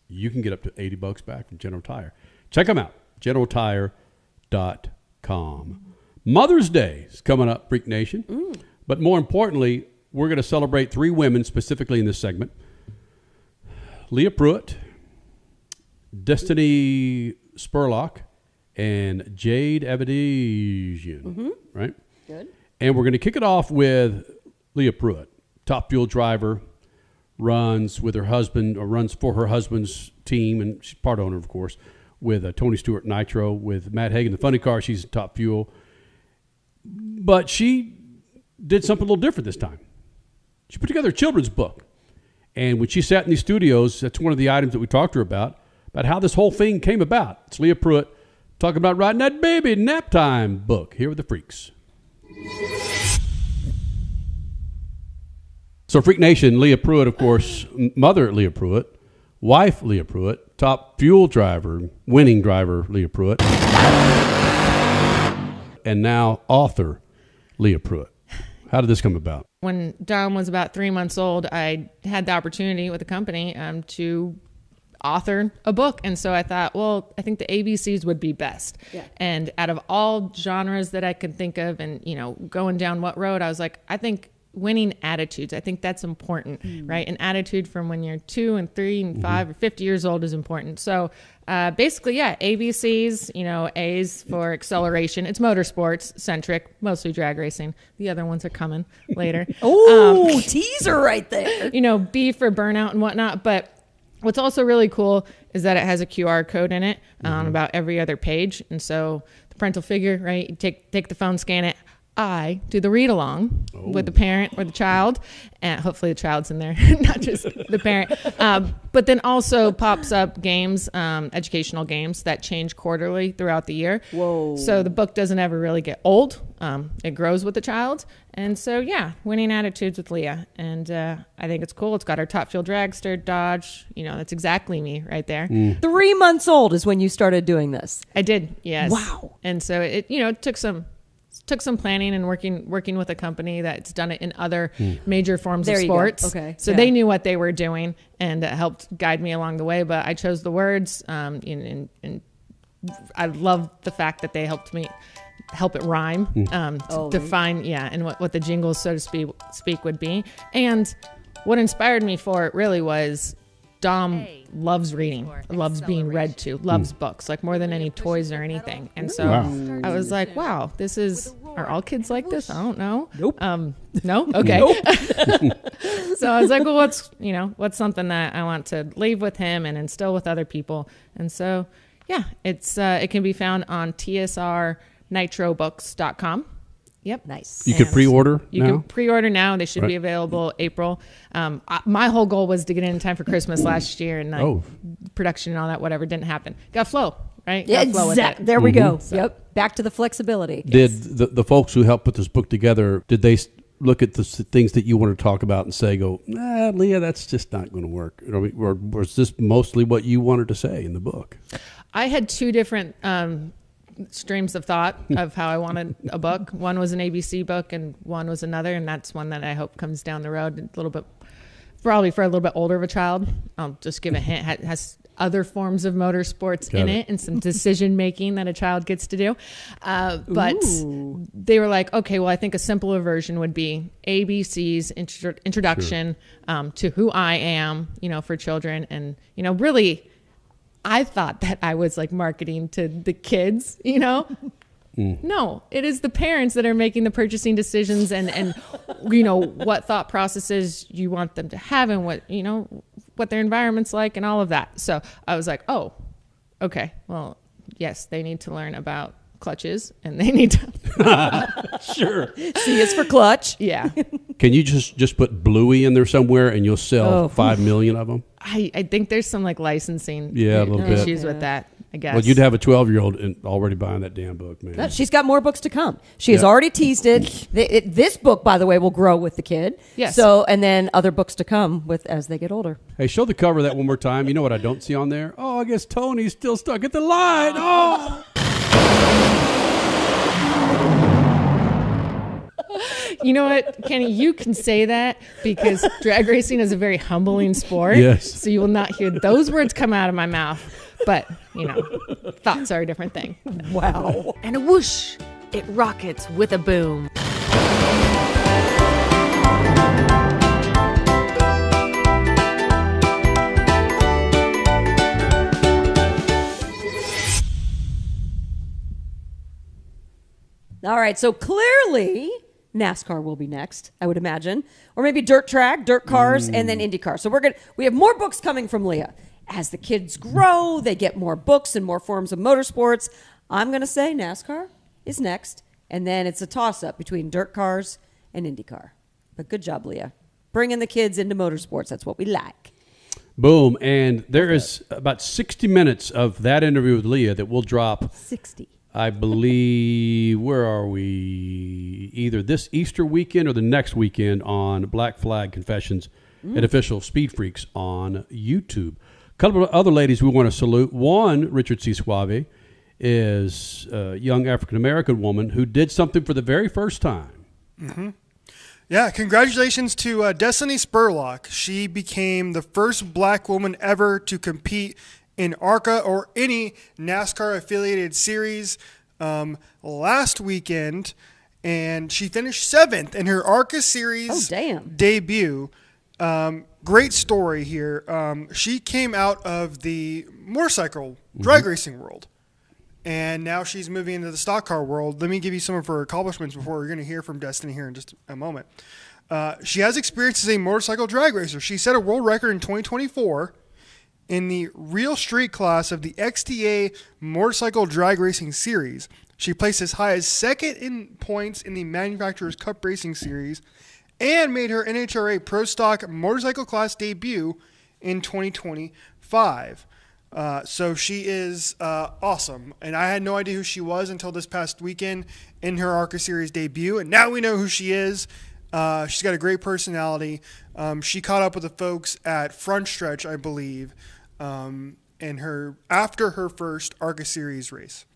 you can get up to $80 back from General Tire. Check them out, GeneralTire.com. Mother's Day is coming up, Freak Nation. But more importantly, we're going to celebrate 3 women specifically in this segment. Leah Pruett, Dystany Spurlock, and Jade Avedisian, right? Good. And we're going to kick it off with Leah Pruett, Top Fuel driver, runs with her husband, or runs for her husband's team, and she's part owner, of course, with Tony Stewart Nitro, with Matt Hagan, the Funny Car. She's Top Fuel. But she did something a little different this time. She put together a children's book. And when she sat in these studios, that's one of the items that we talked to her about how this whole thing came about. It's Leah Pruett talking about writing that baby nap time book here with the Freaks. So Freak Nation, Leah Pruett, of course, mother Leah Pruett, wife Leah Pruett, Top Fuel driver, winning driver Leah Pruett, and now author Leah Pruett. How did this come about? When Dom was about 3 months old, I had the opportunity with the company to author a book. And so I thought, well, I think the ABCs would be best. Yeah. And out of all genres that I could think of and, going down what road, I was like, I think winning attitudes, I think that's important, right? An attitude from when you're 2 and 3 and 5 or 50 years old is important. So basically, ABCs, A's for acceleration. It's motorsports centric, mostly drag racing. The other ones are coming later. Oh, teaser right there. B for burnout and whatnot. But what's also really cool is that it has a QR code in it on about every other page. And so the parental figure, right? You take the phone, scan it. I do the read along with the parent or the child, and hopefully the child's in there, not just the parent. But then also pops up games, educational games that change quarterly throughout the year. Whoa! So the book doesn't ever really get old. It grows with the child, and so winning attitudes with Leah, and I think it's cool. It's got our Top Fuel dragster, Dodge. That's exactly me right there. 3 months old is when you started doing this. I did, yes. Wow! And so it took some planning and working with a company that's done it in other major forms of sports. Okay. So they knew what they were doing and it helped guide me along the way. But I chose the words, and I love the fact that they helped me help it rhyme, to define, and what the jingles, so to speak, would be. And what inspired me for it really was Dom loves reading, loves being read to, loves books, like more than any toys or anything. And so I was like, wow, are all kids like this? I don't know. Nope. No? Okay. Nope. So I was like, well, what's something that I want to leave with him and instill with other people? And so, it can be found on tsrnitrobooks.com. Yep. Nice. You could pre-order You can pre-order now. They should be available April. My whole goal was to get in time for Christmas last year, and production and all that, whatever, didn't happen. Got flow, right? Yeah, flow with it. There we go. So. Yep. Back to the flexibility. Did the folks who helped put this book together, did they look at the things that you want to talk about and say, Leah, that's just not going to work? Or was this mostly what you wanted to say in the book? I had 2 different streams of thought of how I wanted a book. One was an ABC book and one was another, and that's one that I hope comes down the road a little bit, probably for a little bit older of a child. I'll just give a hint. It has other forms of motorsports in it and some decision making that a child gets to do. But they were like, okay, well, I think a simpler version would be ABC's introduction to who I am, for children. And, really, I thought that I was like marketing to the kids, No, it is the parents that are making the purchasing decisions and what thought processes you want them to have and what their environment's like and all of that. So I was like, oh, okay, well, yes, they need to learn about clutches and they need to Sure. C is for clutch. Yeah. Can you just put Bluey in there somewhere and you'll sell 5 million of them? I think there's some like licensing a little issues bit with that. I guess. Well, you'd have a 12-year-old already buying that damn book, man. She's got more books to come. She has already teased it. This book, by the way, will grow with the kid. Yes. So, and then other books to come with as they get older. Hey, show the cover of that one more time. You know what I don't see on there? Oh, I guess Tony's still stuck at the line. Oh. You know what, Kenny? You can say that because drag racing is a very humbling sport. Yes. So you will not hear those words come out of my mouth. But, thoughts are a different thing. Wow. And a whoosh, it rockets with a boom. All right, so clearly NASCAR will be next, I would imagine, or maybe dirt track, dirt cars, and then IndyCar. So we have more books coming from Leah. As the kids grow, they get more books and more forms of motorsports. I'm going to say NASCAR is next, and then it's a toss-up between dirt cars and IndyCar. But good job, Leah. Bringing the kids into motorsports. That's what we like. Boom. And there is about 60 minutes of that interview with Leah that will drop. 60. I believe, where are we? Either this Easter weekend or the next weekend on Black Flag Confessions and Official SpeedFreaks on YouTube. A couple of other ladies we want to salute. One, Richard C. Suave, is a young African-American woman who did something for the very first time. Mm-hmm. Yeah, congratulations to Dystany Spurlock. She became the first black woman ever to compete in ARCA or any NASCAR-affiliated series last weekend, and she finished 7th in her ARCA Series debut. Great story here. She came out of the motorcycle drag racing world, and now she's moving into the stock car world. Let me give you some of her accomplishments before we're going to hear from Dystany here in just a moment. She has experience as a motorcycle drag racer. She set a world record in 2024 in the real street class of the XTA Motorcycle Drag Racing Series. She placed as high as 2nd in points in the Manufacturers Cup Racing Series and made her NHRA Pro Stock Motorcycle Class debut in 2025. So she is awesome. And I had no idea who she was until this past weekend in her ARCA Series debut. And now we know who she is. She's got a great personality. She caught up with the folks at Front Stretch, I believe, after her first ARCA Series race.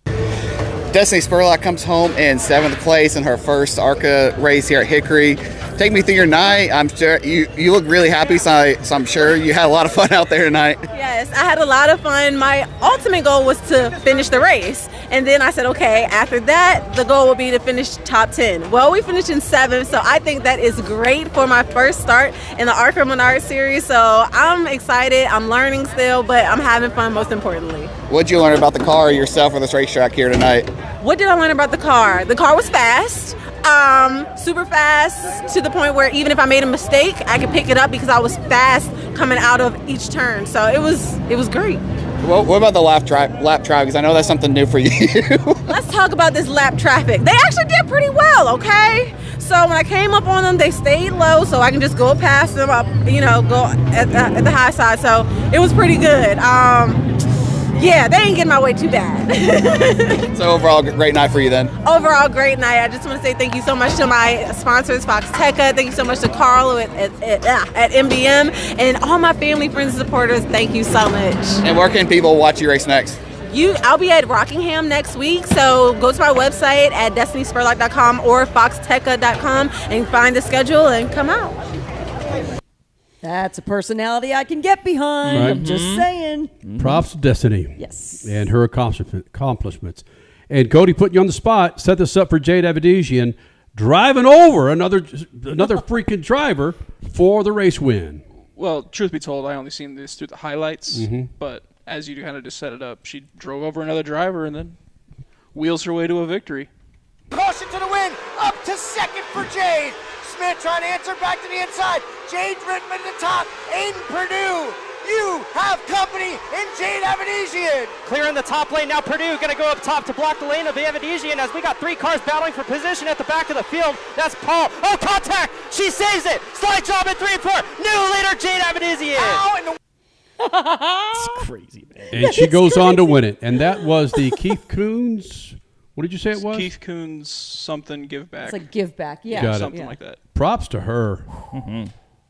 Dystany Spurlock comes home in 7th place in her first ARCA race here at Hickory. Take me through your night. I'm sure you look really happy, so I'm sure you had a lot of fun out there tonight. Yes, I had a lot of fun. My ultimate goal was to finish the race. And then I said, okay, after that, the goal will be to finish top 10. Well, we finished in 7th, so I think that is great for my first start in the ARCA Menard Series. So I'm excited. I'm learning still, but I'm having fun most importantly. What did you learn about the car yourself or this racetrack here tonight? What did I learn about the car? The car was fast, super fast, to the point where even if I made a mistake, I could pick it up because I was fast coming out of each turn. So it was great. What about the lap traffic? Because I know that's something new for you. Let's talk about this lap traffic. They actually did pretty well, okay? So when I came up on them, they stayed low, so I can just go past them up, go at the high side. So it was pretty good. Yeah, they ain't getting my way too bad. So overall, great night for you then. Overall, great night. I just want to say thank you so much to my sponsors, Fox Teca. Thank you so much to Carlo at MBM, and all my family, friends, and supporters. Thank you so much. And where can people watch you race next? I'll be at Rockingham next week, so go to my website at DystynySpurlock.com or FoxTeca.com and find the schedule and come out. That's a personality I can get behind. Right. I'm just saying. Props to Dystany. Yes. And her accomplishments. And Cody, putting you on the spot, set this up for Jade Avedisian driving over another freaking driver for the race win. Well, truth be told, I only seen this through the highlights, but as you kind of just set it up, she drove over another driver and then wheels her way to a victory. Caution to the win, up to 2nd for Jade. Smith trying to answer back to the inside. Jade Rittman to the top. Aiden Purdue, you have company in Jade Avedisian. Clear in the top lane. Now Purdue going to go up top to block the lane of the Avedisian as we got 3 cars battling for position at the back of the field. That's Paul. Oh, contact. She saves it. Slide job at 3-4. New leader, Jade Avedisian. It's crazy, man. And she goes on to win it. And that was the Keith Coons. What did you say it was? Keith Coons something give back. It's like give back. Yeah. Got it. Something like that. Props to her.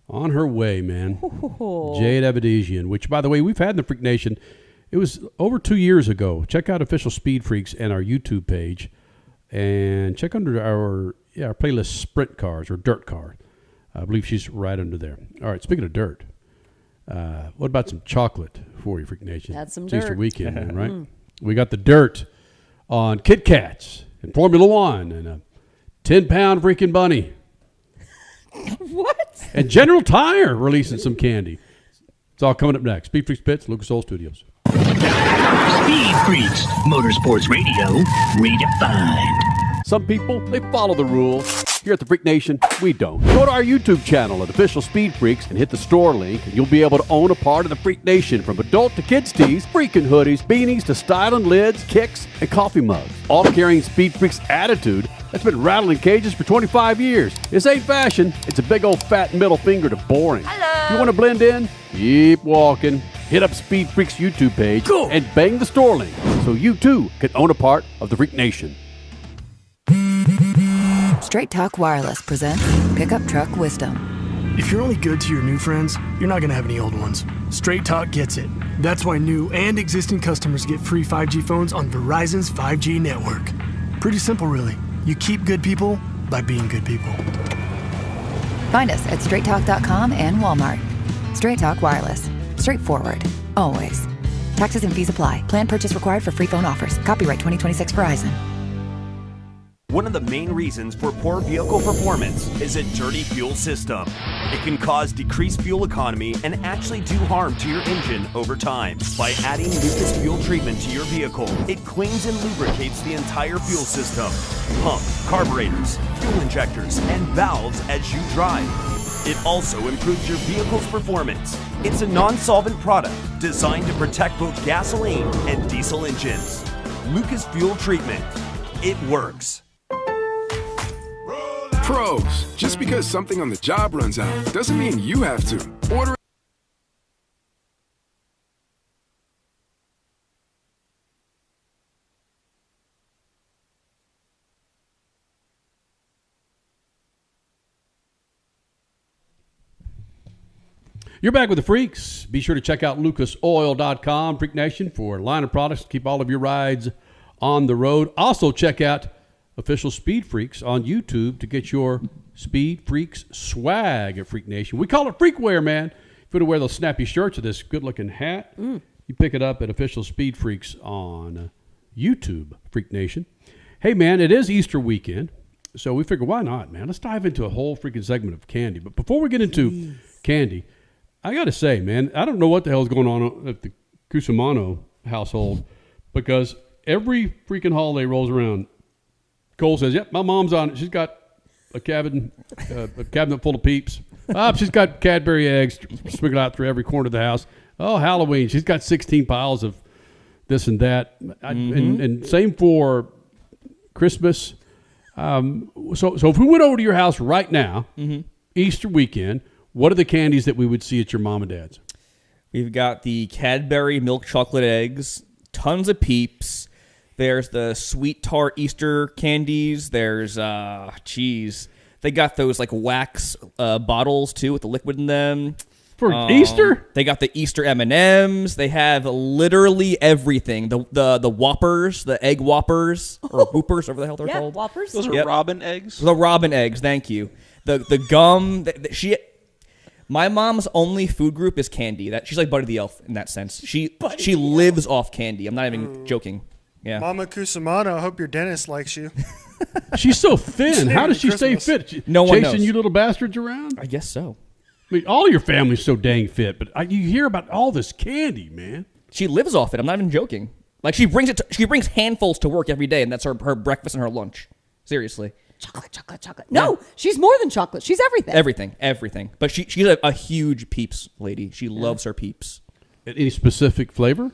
On her way, man. Jade Abedisian, which, by the way, we've had in the Freak Nation. It was over 2 years ago. Check out Official Speed Freaks and our YouTube page. And check under our playlist Sprint Cars or Dirt Car. I believe she's right under there. All right, speaking of dirt, what about some chocolate for you, Freak Nation? That's some it's Easter dirt. weekend, man, right? We got the dirt on Kit Kats and Formula One and a 10-pound freaking bunny. What? And General Tire releasing some candy. It's all coming up next. Speed Freaks Pits, Lucas Oil Studios. Speed Freaks, Motorsports Radio, redefined. Some people, they follow the rules. Here at the Freak Nation, we don't. Go to our YouTube channel at Official Speed Freaks and hit the store link, and you'll be able to own a part of the Freak Nation, from adult to kids tees, freaking hoodies, beanies to styling lids, kicks, and coffee mugs. All carrying Speed Freaks attitude that's been rattling cages for 25 years. This ain't fashion. It's a big old fat middle finger to boring. Hello. You want to blend in? Keep walking. Hit up Speed Freaks YouTube page and bang the store link so you too can own a part of the Freak Nation. Straight Talk Wireless presents Pickup Truck Wisdom. If you're only good to your new friends, you're not going to have any old ones. Straight Talk gets it. That's why new and existing customers get free 5G phones on Verizon's 5G network. Pretty simple, really. You keep good people by being good people. Find us at straighttalk.com and Walmart. Straight Talk Wireless. Straightforward. Always. Taxes and fees apply. Plan purchase required for free phone offers. Copyright 2026 Verizon. One of the main reasons for poor vehicle performance is a dirty fuel system. It can cause decreased fuel economy and actually do harm to your engine over time. By adding Lucas fuel treatment to your vehicle, it cleans and lubricates the entire fuel system. Pump, carburetors, fuel injectors, and valves as you drive. It also improves your vehicle's performance. It's a non-solvent product designed to protect both gasoline and diesel engines. Lucas Fuel Treatment. It works. Pros, just because something on the job runs out doesn't mean you have to. Order. You're back with the Freaks. Be sure to check out lucasoil.com, Freak Nation, for a line of products to keep all of your rides on the road. Also, check out Official Speed Freaks on YouTube to get your Speed Freaks swag at Freak Nation. We call it Freakware, man. If you want to wear those snappy shirts or this good-looking hat, you pick it up at Official Speed Freaks on YouTube, Freak Nation. Hey, man, it is Easter weekend, so we figure, why not, man? Let's dive into a whole freaking segment of candy. But before we get into candy, I got to say, man, I don't know what the hell is going on at the Cusimano household, because every freaking holiday rolls around, Cole says, yep, my mom's on it. She's got a cabinet full of Peeps. She's got Cadbury eggs sprinkled out through every corner of the house. Oh, Halloween. She's got 16 piles of this and that. And same for Christmas. So if we went over to your house right now, Easter weekend, what are the candies that we would see at your mom and dad's? We've got the Cadbury milk chocolate eggs, tons of Peeps. There's the sweet tart Easter candies. There's cheese. They got those like wax bottles too with the liquid in them for Easter. They got the Easter M&Ms. They have literally everything. The Whoppers, the egg Whoppers or Whoopers, whatever the hell they're called. Whoppers. Those are robin eggs. The robin eggs. Thank you. The gum. My mom's only food group is candy. She's like Buddy the Elf in that sense. She lives off candy. I'm not even joking. Yeah. Mama Cusimano, I hope your dentist likes you. She's so thin. How does she stay fit? No one chasing knows. you little bastards around? I guess so. I mean, all of your family's so dang fit, but you hear about all this candy, man. She lives off it. I'm not even joking. Like she brings handfuls to work every day, and that's her breakfast and her lunch. Seriously. Chocolate. No, she's more than chocolate. She's everything. Everything. But she's a huge Peeps lady. She loves her Peeps. Any specific flavor?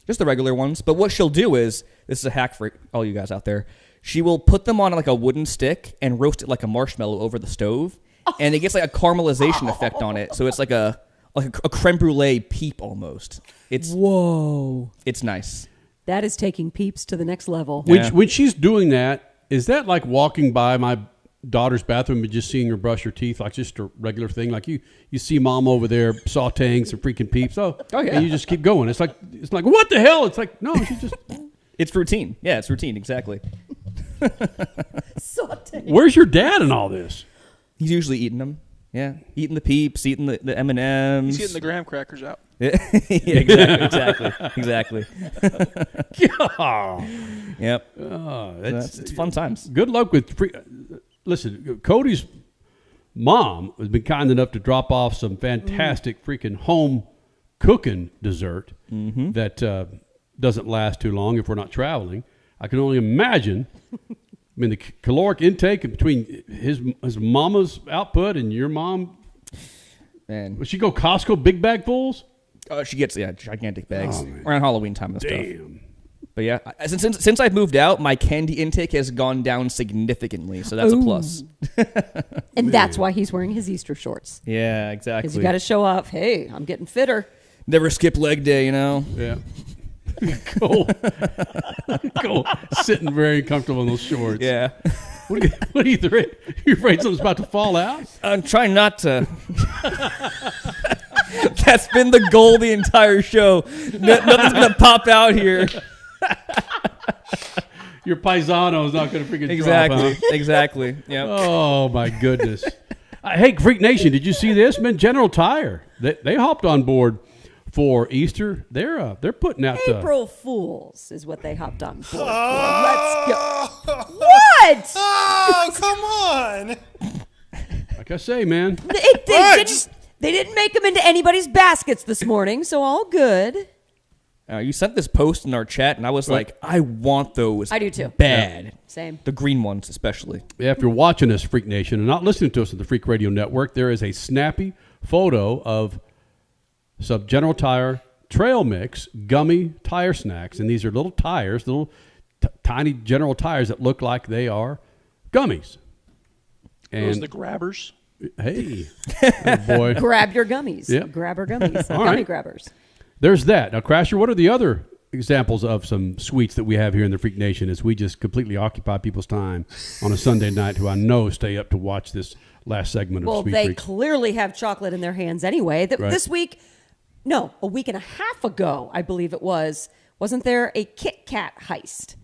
Just the regular ones. But what she'll do is, this is a hack for all you guys out there, she will put them on like a wooden stick and roast it like a marshmallow over the stove. And it gets like a caramelization effect on it. So it's like a like a creme brulee peep almost. It's whoa. It's nice. That is taking Peeps to the next level. When she's doing that, is that like walking by my daughter's bathroom and just seeing her brush her teeth, like just a regular thing? Like you see mom over there sauteing some freaking Peeps. Oh yeah. And you just keep going. It's like what the hell? It's like no, she just. It's routine. Yeah, it's routine. Exactly. Sauteing. Where's your dad in all this? He's usually eating them. Yeah, eating the Peeps, eating the M&Ms. He's getting the graham crackers out. Yeah, exactly. Yep. It's fun times. Good luck with listen, Cody's mom has been kind enough to drop off some fantastic freaking home cooking dessert that doesn't last too long if we're not traveling. I can only imagine. I mean, the caloric intake between his mama's output and your mom. Man, would she go Costco big bag fulls? She gets gigantic bags Oh, around Halloween time and stuff. Damn. But yeah, since I've moved out, my candy intake has gone down significantly, so that's a plus. And that's why he's wearing his Easter shorts. Yeah, exactly. Because you got to show off, hey, I'm getting fitter. Never skip leg day, you know? Yeah. Cool. Sitting very comfortable in those shorts. Yeah. What are you afraid? You afraid something's about to fall out? I'm trying not to. That's been the goal the entire show. Nothing's going to pop out here. Your paisano is not going to freaking drop, huh? Exactly. Yep. Oh, my goodness. Hey, Freak Nation, did you see this? Man, General Tire, they hopped on board for Easter. They're putting out April Fools is what they hopped on board for. Let's go. What? Oh, come on. Like I say, man. They didn't make them into anybody's baskets this morning, so all good. You sent this post in our chat, and I was like, I want those. I do too. Bad. Yeah. Same. The green ones, especially. Yeah, if you're watching us, Freak Nation, and not listening to us at the Freak Radio Network, there is a snappy photo of some General Tire Trail Mix gummy tire snacks. And these are little tires, little tiny General Tires that look like they are gummies. And those are the grabbers. Hey, boy. Grab your gummies. Yep. Grab our gummies. All Gummy right. grabbers. There's that. Now, Crasher, what are the other examples of some sweets that we have here in the Freak Nation as we just completely occupy people's time on a Sunday night who I know stay up to watch this last segment of Well, Sweet they Freaks? clearly have chocolate in their hands anyway. Right. This week, no, a week and a half ago, I believe it wasn't there a Kit Kat heist?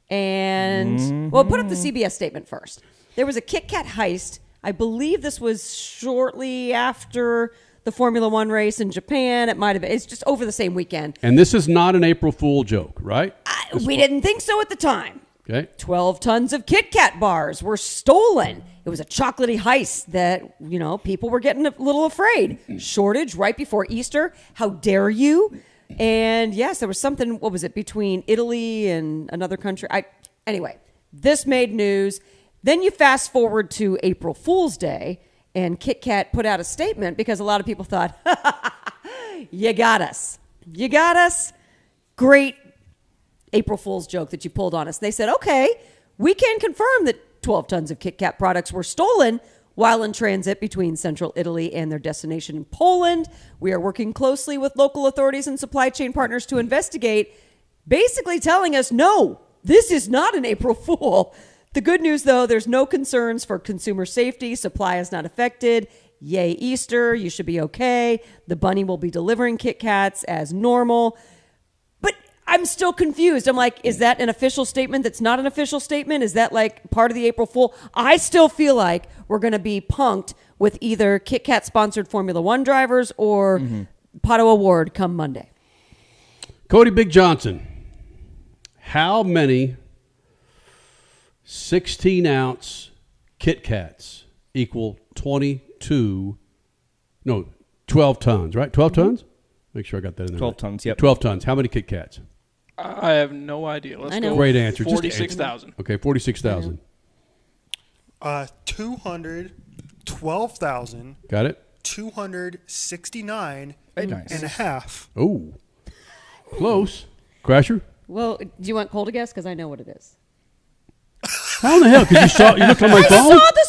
And, well, put up the CBS statement first. There was a Kit Kat heist. I believe this was shortly after the Formula One race in Japan. It might have been. It's just over the same weekend. And this is not an April Fool joke, right? We didn't think so at the time. Okay. 12 tons of Kit Kat bars were stolen. It was a chocolatey heist that, people were getting a little afraid. Shortage right before Easter. How dare you? And yes, there was something, what was it, between Italy and another country? Anyway, this made news. Then you fast forward to April Fool's Day, and Kit Kat put out a statement because a lot of people thought, you got us. You got us. Great April Fool's joke that you pulled on us. They said, okay, we can confirm that 12 tons of Kit Kat products were stolen while in transit between central Italy and their destination in Poland. We are working closely with local authorities and supply chain partners to investigate, basically telling us, no, this is not an April Fool. The good news, though, there's no concerns for consumer safety. Supply is not affected. Yay, Easter. You should be okay. The bunny will be delivering Kit Kats as normal. But I'm still confused. I'm like, is that an official statement that's not an official statement? Is that like part of the April Fool? I still feel like we're going to be punked with either Kit Kat-sponsored Formula One drivers or Pato Award come Monday. Cody Big Johnson, how many 16-ounce Kit Kats equal 12 tons, right? 12 tons? Make sure I got that in there. 12 tons, yep. 12 tons. How many Kit Kats? I have no idea. Let's go. Great answer. 46,000. Okay, 46,000. 212,000. Got it? 269 Very nice. and a half. Oh, close. Crasher? Well, do you want Cole to guess? Because I know what it is. How in the hell? Because you looked on my phone? I saw the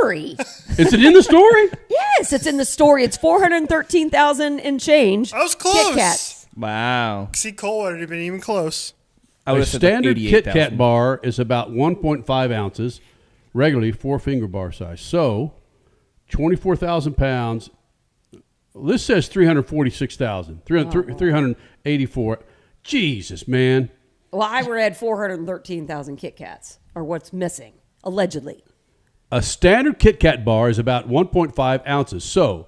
story. Is it in the story? Yes, it's in the story. It's 413,000 and change. I was close. Kit Kats. Wow. See, Cole would have been even close. A standard Kit Kat bar is about 1.5 ounces, regularly 4-finger bar size. So, 24,000 pounds. This says 346,000. 384. Jesus, man. Well, I read 413,000 Kit Kats are what's missing, allegedly. A standard Kit Kat bar is about 1.5 ounces. So,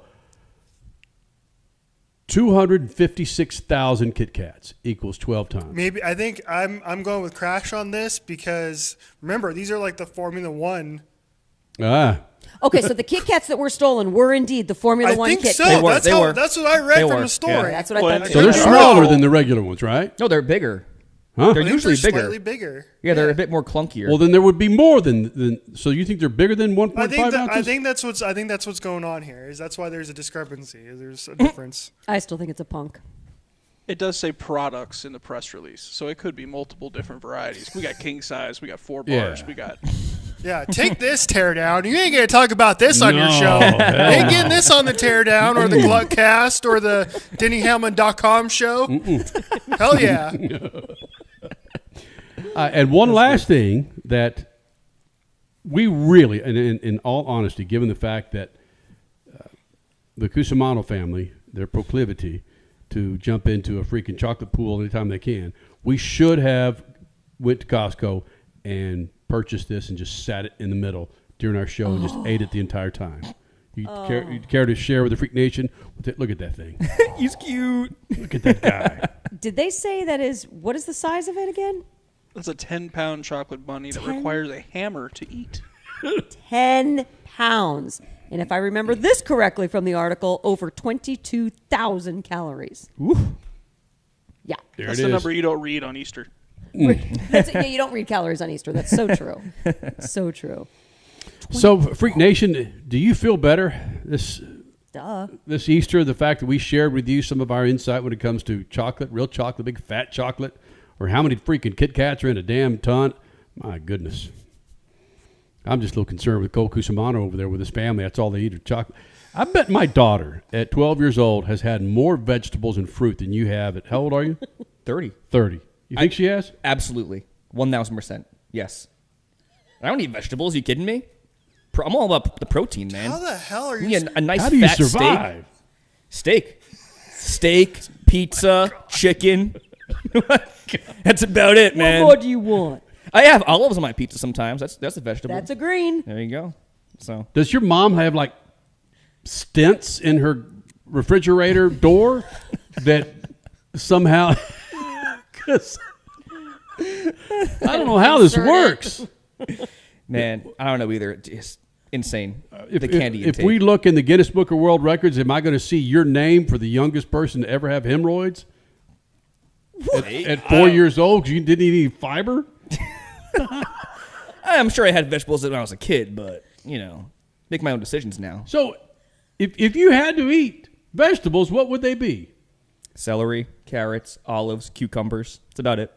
256,000 Kit Kats equals 12 times. Maybe I think I'm going with Crash on this because remember these are like the Formula One. Okay, so the Kit Kats that were stolen were indeed the Formula One Kit Kats. That's what I read from the story. Yeah. That's what I thought. So they're smaller than the regular ones, right? No, they're bigger. Huh? They're usually bigger. Slightly bigger. Yeah, they're a bit more clunkier. Well, then there would be more than. So you think they're bigger than 1.5 ounces? I think that's what's going on here. Is that's why there's a discrepancy. There's a difference. I still think it's a punk. It does say products in the press release, so it could be multiple different varieties. We got king size, we got 4 bars, we got. Yeah, take this teardown. You ain't gonna talk about this on your show. You ain't getting this on the teardown or the Gluckcast or the DennyHamlin.com show. Hell yeah. And one last thing that we really, and in all honesty, given the fact that the Cusimano family, their proclivity to jump into a freaking chocolate pool anytime they can, we should have went to Costco and purchased this and just sat it in the middle during our show and just ate it the entire time. You care to share with the Freak Nation? Look at that thing. He's cute. Look at that guy. Did they say that is, what is the size of it again? That's a 10-pound chocolate bunny that requires a hammer to eat. 10 pounds. And if I remember this correctly from the article, over 22,000 calories. Ooh. Yeah. That's the number you don't read on Easter. You don't read calories on Easter. That's so true. So true. So, Freak Nation, do you feel better this Easter? The fact that we shared with you some of our insight when it comes to chocolate, real chocolate, big fat chocolate, or how many freaking Kit Kats are in a damn ton? My goodness. I'm just a little concerned with Cole Cusimano over there with his family. That's all they eat is chocolate. I bet my daughter at 12 years old has had more vegetables and fruit than you have at, how old are you? 30. 30. You think she has? Absolutely. 1,000%. Yes. I don't eat vegetables. Are you kidding me? I'm all about the protein, man. How the hell are you? You need a nice how do you fat survive? Steak, pizza, chicken. That's about it, man. What more do you want? I have olives on my pizza sometimes. That's a vegetable. That's a green. There you go. So, does your mom have like stents in her refrigerator door that somehow? Because I don't know how this works. Man, I don't know either. It's insane. The candy if intake. we look in the Guinness Book of World Records, am I going to see your name for the youngest person to ever have hemorrhoids? At 4 years old, because you didn't eat any fiber? I'm sure I had vegetables when I was a kid, but, make my own decisions now. So, if you had to eat vegetables, what would they be? Celery, carrots, olives, cucumbers. That's about it.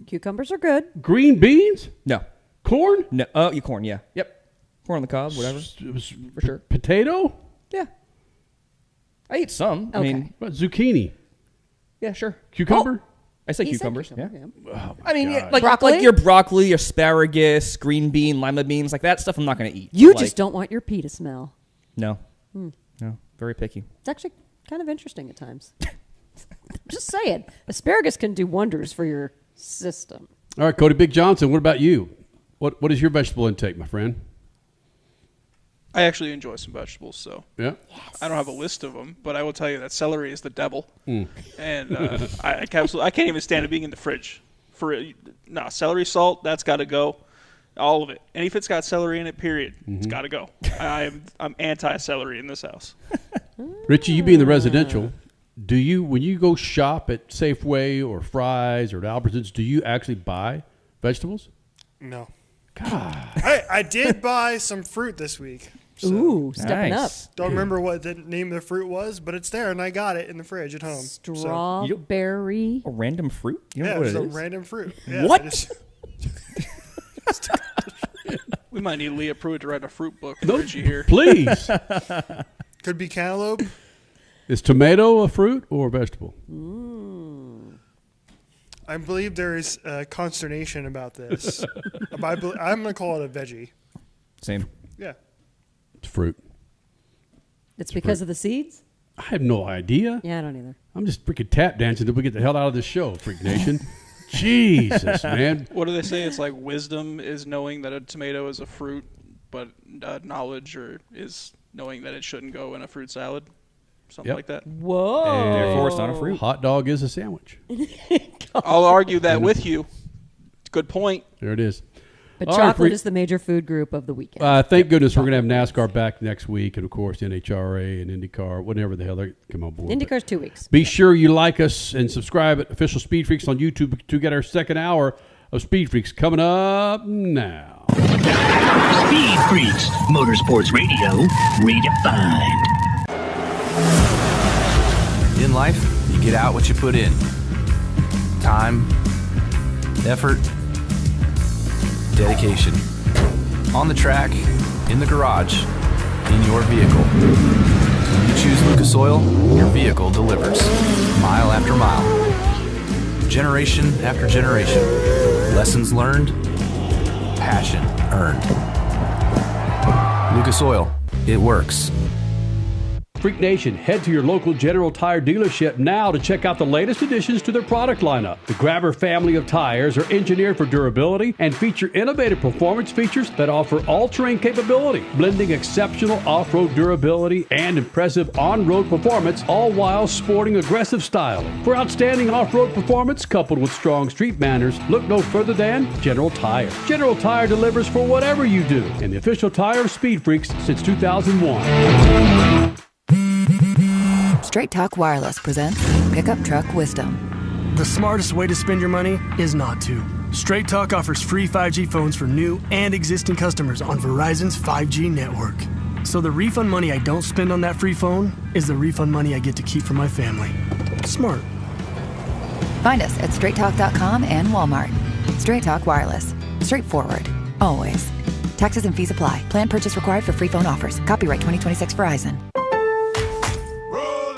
Cucumbers are good. Green beans? No. Corn? No. Oh, corn, yeah. Yep. Corn on the cob, whatever. For sure. Potato? Yeah. I eat some. Okay. I mean, what, zucchini? Yeah, sure. Cucumber? I say He said cucumbers. cucumber, Yeah. Oh, I mean, God. like your broccoli, asparagus, green bean, lima beans, like that stuff I'm not going to eat. You Like, just don't want your pee to smell. No. No. Very picky. It's actually kind of interesting at times. Just saying. Asparagus can do wonders for your system. All right, Cody Big Johnson, what about you? What is your vegetable intake, my friend? I actually enjoy some vegetables, so yeah. Yes. I don't have a list of them, but I will tell you that celery is the devil, and I can't even stand it being in the fridge. Celery salt, that's got to go, all of it. And if it's got celery in it, period, it's got to go. I'm anti-celery in this house. Richie, you being the residential, when you go shop at Safeway or Fry's or Albertsons, do you actually buy vegetables? No. God. I did buy some fruit this week. So Ooh, stepping up. Don't remember what the name of the fruit was, but it's there, and I got it in the fridge at home. Strawberry. A random fruit? You Yeah, know what it's it a is? random fruit. Yeah, What? We might need Leah Pruett to write a fruit book for Richie here. Please. Could be cantaloupe. Is tomato a fruit or a vegetable? I believe there is consternation about this. I'm going to call it a veggie. Same. Yeah. It's fruit. It's because of the seeds? I have no idea. Yeah, I don't either. I'm just freaking tap dancing until we get the hell out of this show, Freak Nation. Jesus, man. What do they say? It's like wisdom is knowing that a tomato is a fruit, but knowledge is knowing that it shouldn't go in a fruit salad. Something like that. Whoa. And therefore, it's not a fruit. Hot dog is a sandwich. I'll argue that with you. Good point. There it is. But All chocolate right, is the major food group of the weekend. Thank goodness we're going to have NASCAR back next week, and of course NHRA and IndyCar, whatever the hell they come on board. IndyCar's 2 weeks. Be sure you like us and subscribe at Official Speed Freaks on YouTube to get our second hour of Speed Freaks coming up now. Speed Freaks, Motorsports Radio, redefined. In life, you get out what you put in. Time, effort, dedication. On the track, in the garage, in your vehicle. When you choose Lucas Oil, your vehicle delivers. Mile after mile. Generation after generation. Lessons learned, passion earned. Lucas Oil, it works. Freak Nation, head to your local General Tire dealership now to check out the latest additions to their product lineup. The Grabber family of tires are engineered for durability and feature innovative performance features that offer all-terrain capability, blending exceptional off-road durability and impressive on-road performance, all while sporting aggressive style. For outstanding off-road performance coupled with strong street manners, look no further than General Tire. General Tire delivers for whatever you do, and the official tire of Speed Freaks since 2001. Straight Talk Wireless presents Pickup Truck Wisdom. The smartest way to spend your money is not to. Straight Talk offers free 5G phones for new and existing customers on Verizon's 5G network. So the refund money I don't spend on that free phone is the refund money I get to keep for my family. Smart. Find us at straighttalk.com and Walmart. Straight Talk Wireless. Straightforward. Always. Taxes and fees apply. Plan purchase required for free phone offers. Copyright 2026 Verizon.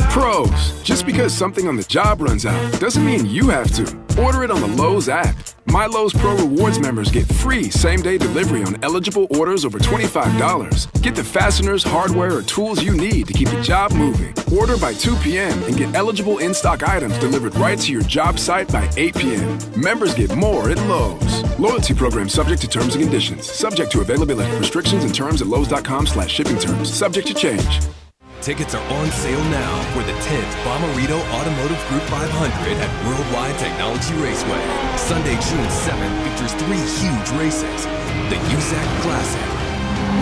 Pros, just because something on the job runs out doesn't mean you have to. Order it on the Lowe's app. My Lowe's Pro Rewards members get free same-day delivery on eligible orders over $25. Get the fasteners, hardware, or tools you need to keep the job moving. Order by 2 p.m. and get eligible in-stock items delivered right to your job site by 8 p.m. Members get more at Lowe's. Loyalty program subject to terms and conditions. Subject to availability. Restrictions and terms at lowes.com/shipping terms. Subject to change. Tickets are on sale now for the 10th Bommarito Automotive Group 500 at Worldwide Technology Raceway. Sunday, June 7th features 3 huge races. The USAC Classic,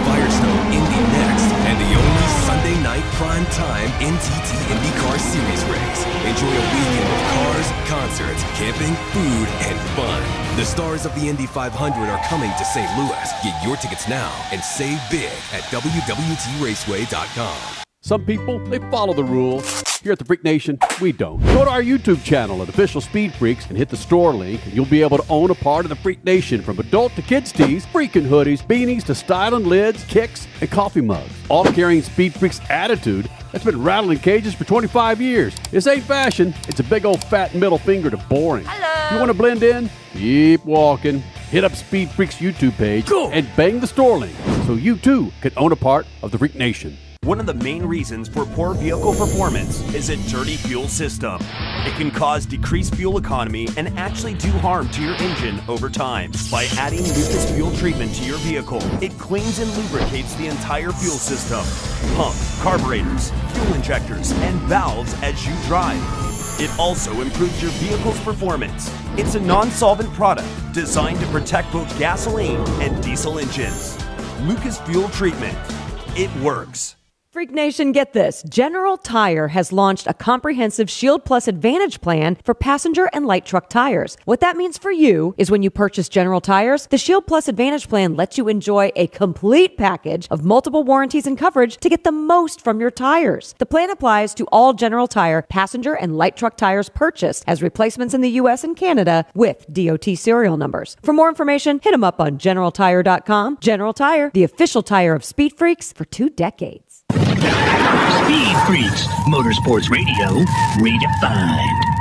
Firestone Indy next, and the only Sunday night prime time NTT IndyCar Series race. Enjoy a weekend of cars, concerts, camping, food, and fun. The stars of the Indy 500 are coming to St. Louis. Get your tickets now and save big at www.raceway.com. Some people, they follow the rules. Here at the Freak Nation, we don't. Go to our YouTube channel at Official Speed Freaks and hit the store link, and you'll be able to own a part of the Freak Nation, from adult to kids tees, freaking hoodies, beanies to styling lids, kicks, and coffee mugs. All carrying Speed Freaks attitude that's been rattling cages for 25 years. This ain't fashion. It's a big old fat middle finger to boring. Hello. You want to blend in? Keep walking. Hit up Speed Freaks YouTube page and bang the store link so you too can own a part of the Freak Nation. One of the main reasons for poor vehicle performance is a dirty fuel system. It can cause decreased fuel economy and actually do harm to your engine over time. By adding Lucas fuel treatment to your vehicle, it cleans and lubricates the entire fuel system, pump, carburetors, fuel injectors, and valves as you drive. It also improves your vehicle's performance. It's a non-solvent product designed to protect both gasoline and diesel engines. Lucas fuel treatment. It works. Freak Nation, get this. General Tire has launched a comprehensive Shield Plus Advantage plan for passenger and light truck tires. What that means for you is when you purchase General Tires, the Shield Plus Advantage plan lets you enjoy a complete package of multiple warranties and coverage to get the most from your tires. The plan applies to all General Tire passenger and light truck tires purchased as replacements in the U.S. and Canada with DOT serial numbers. For more information, hit them up on GeneralTire.com. General Tire, the official tire of Speed Freaks for 2 decades. Speed Freaks, Motorsports Radio, redefined.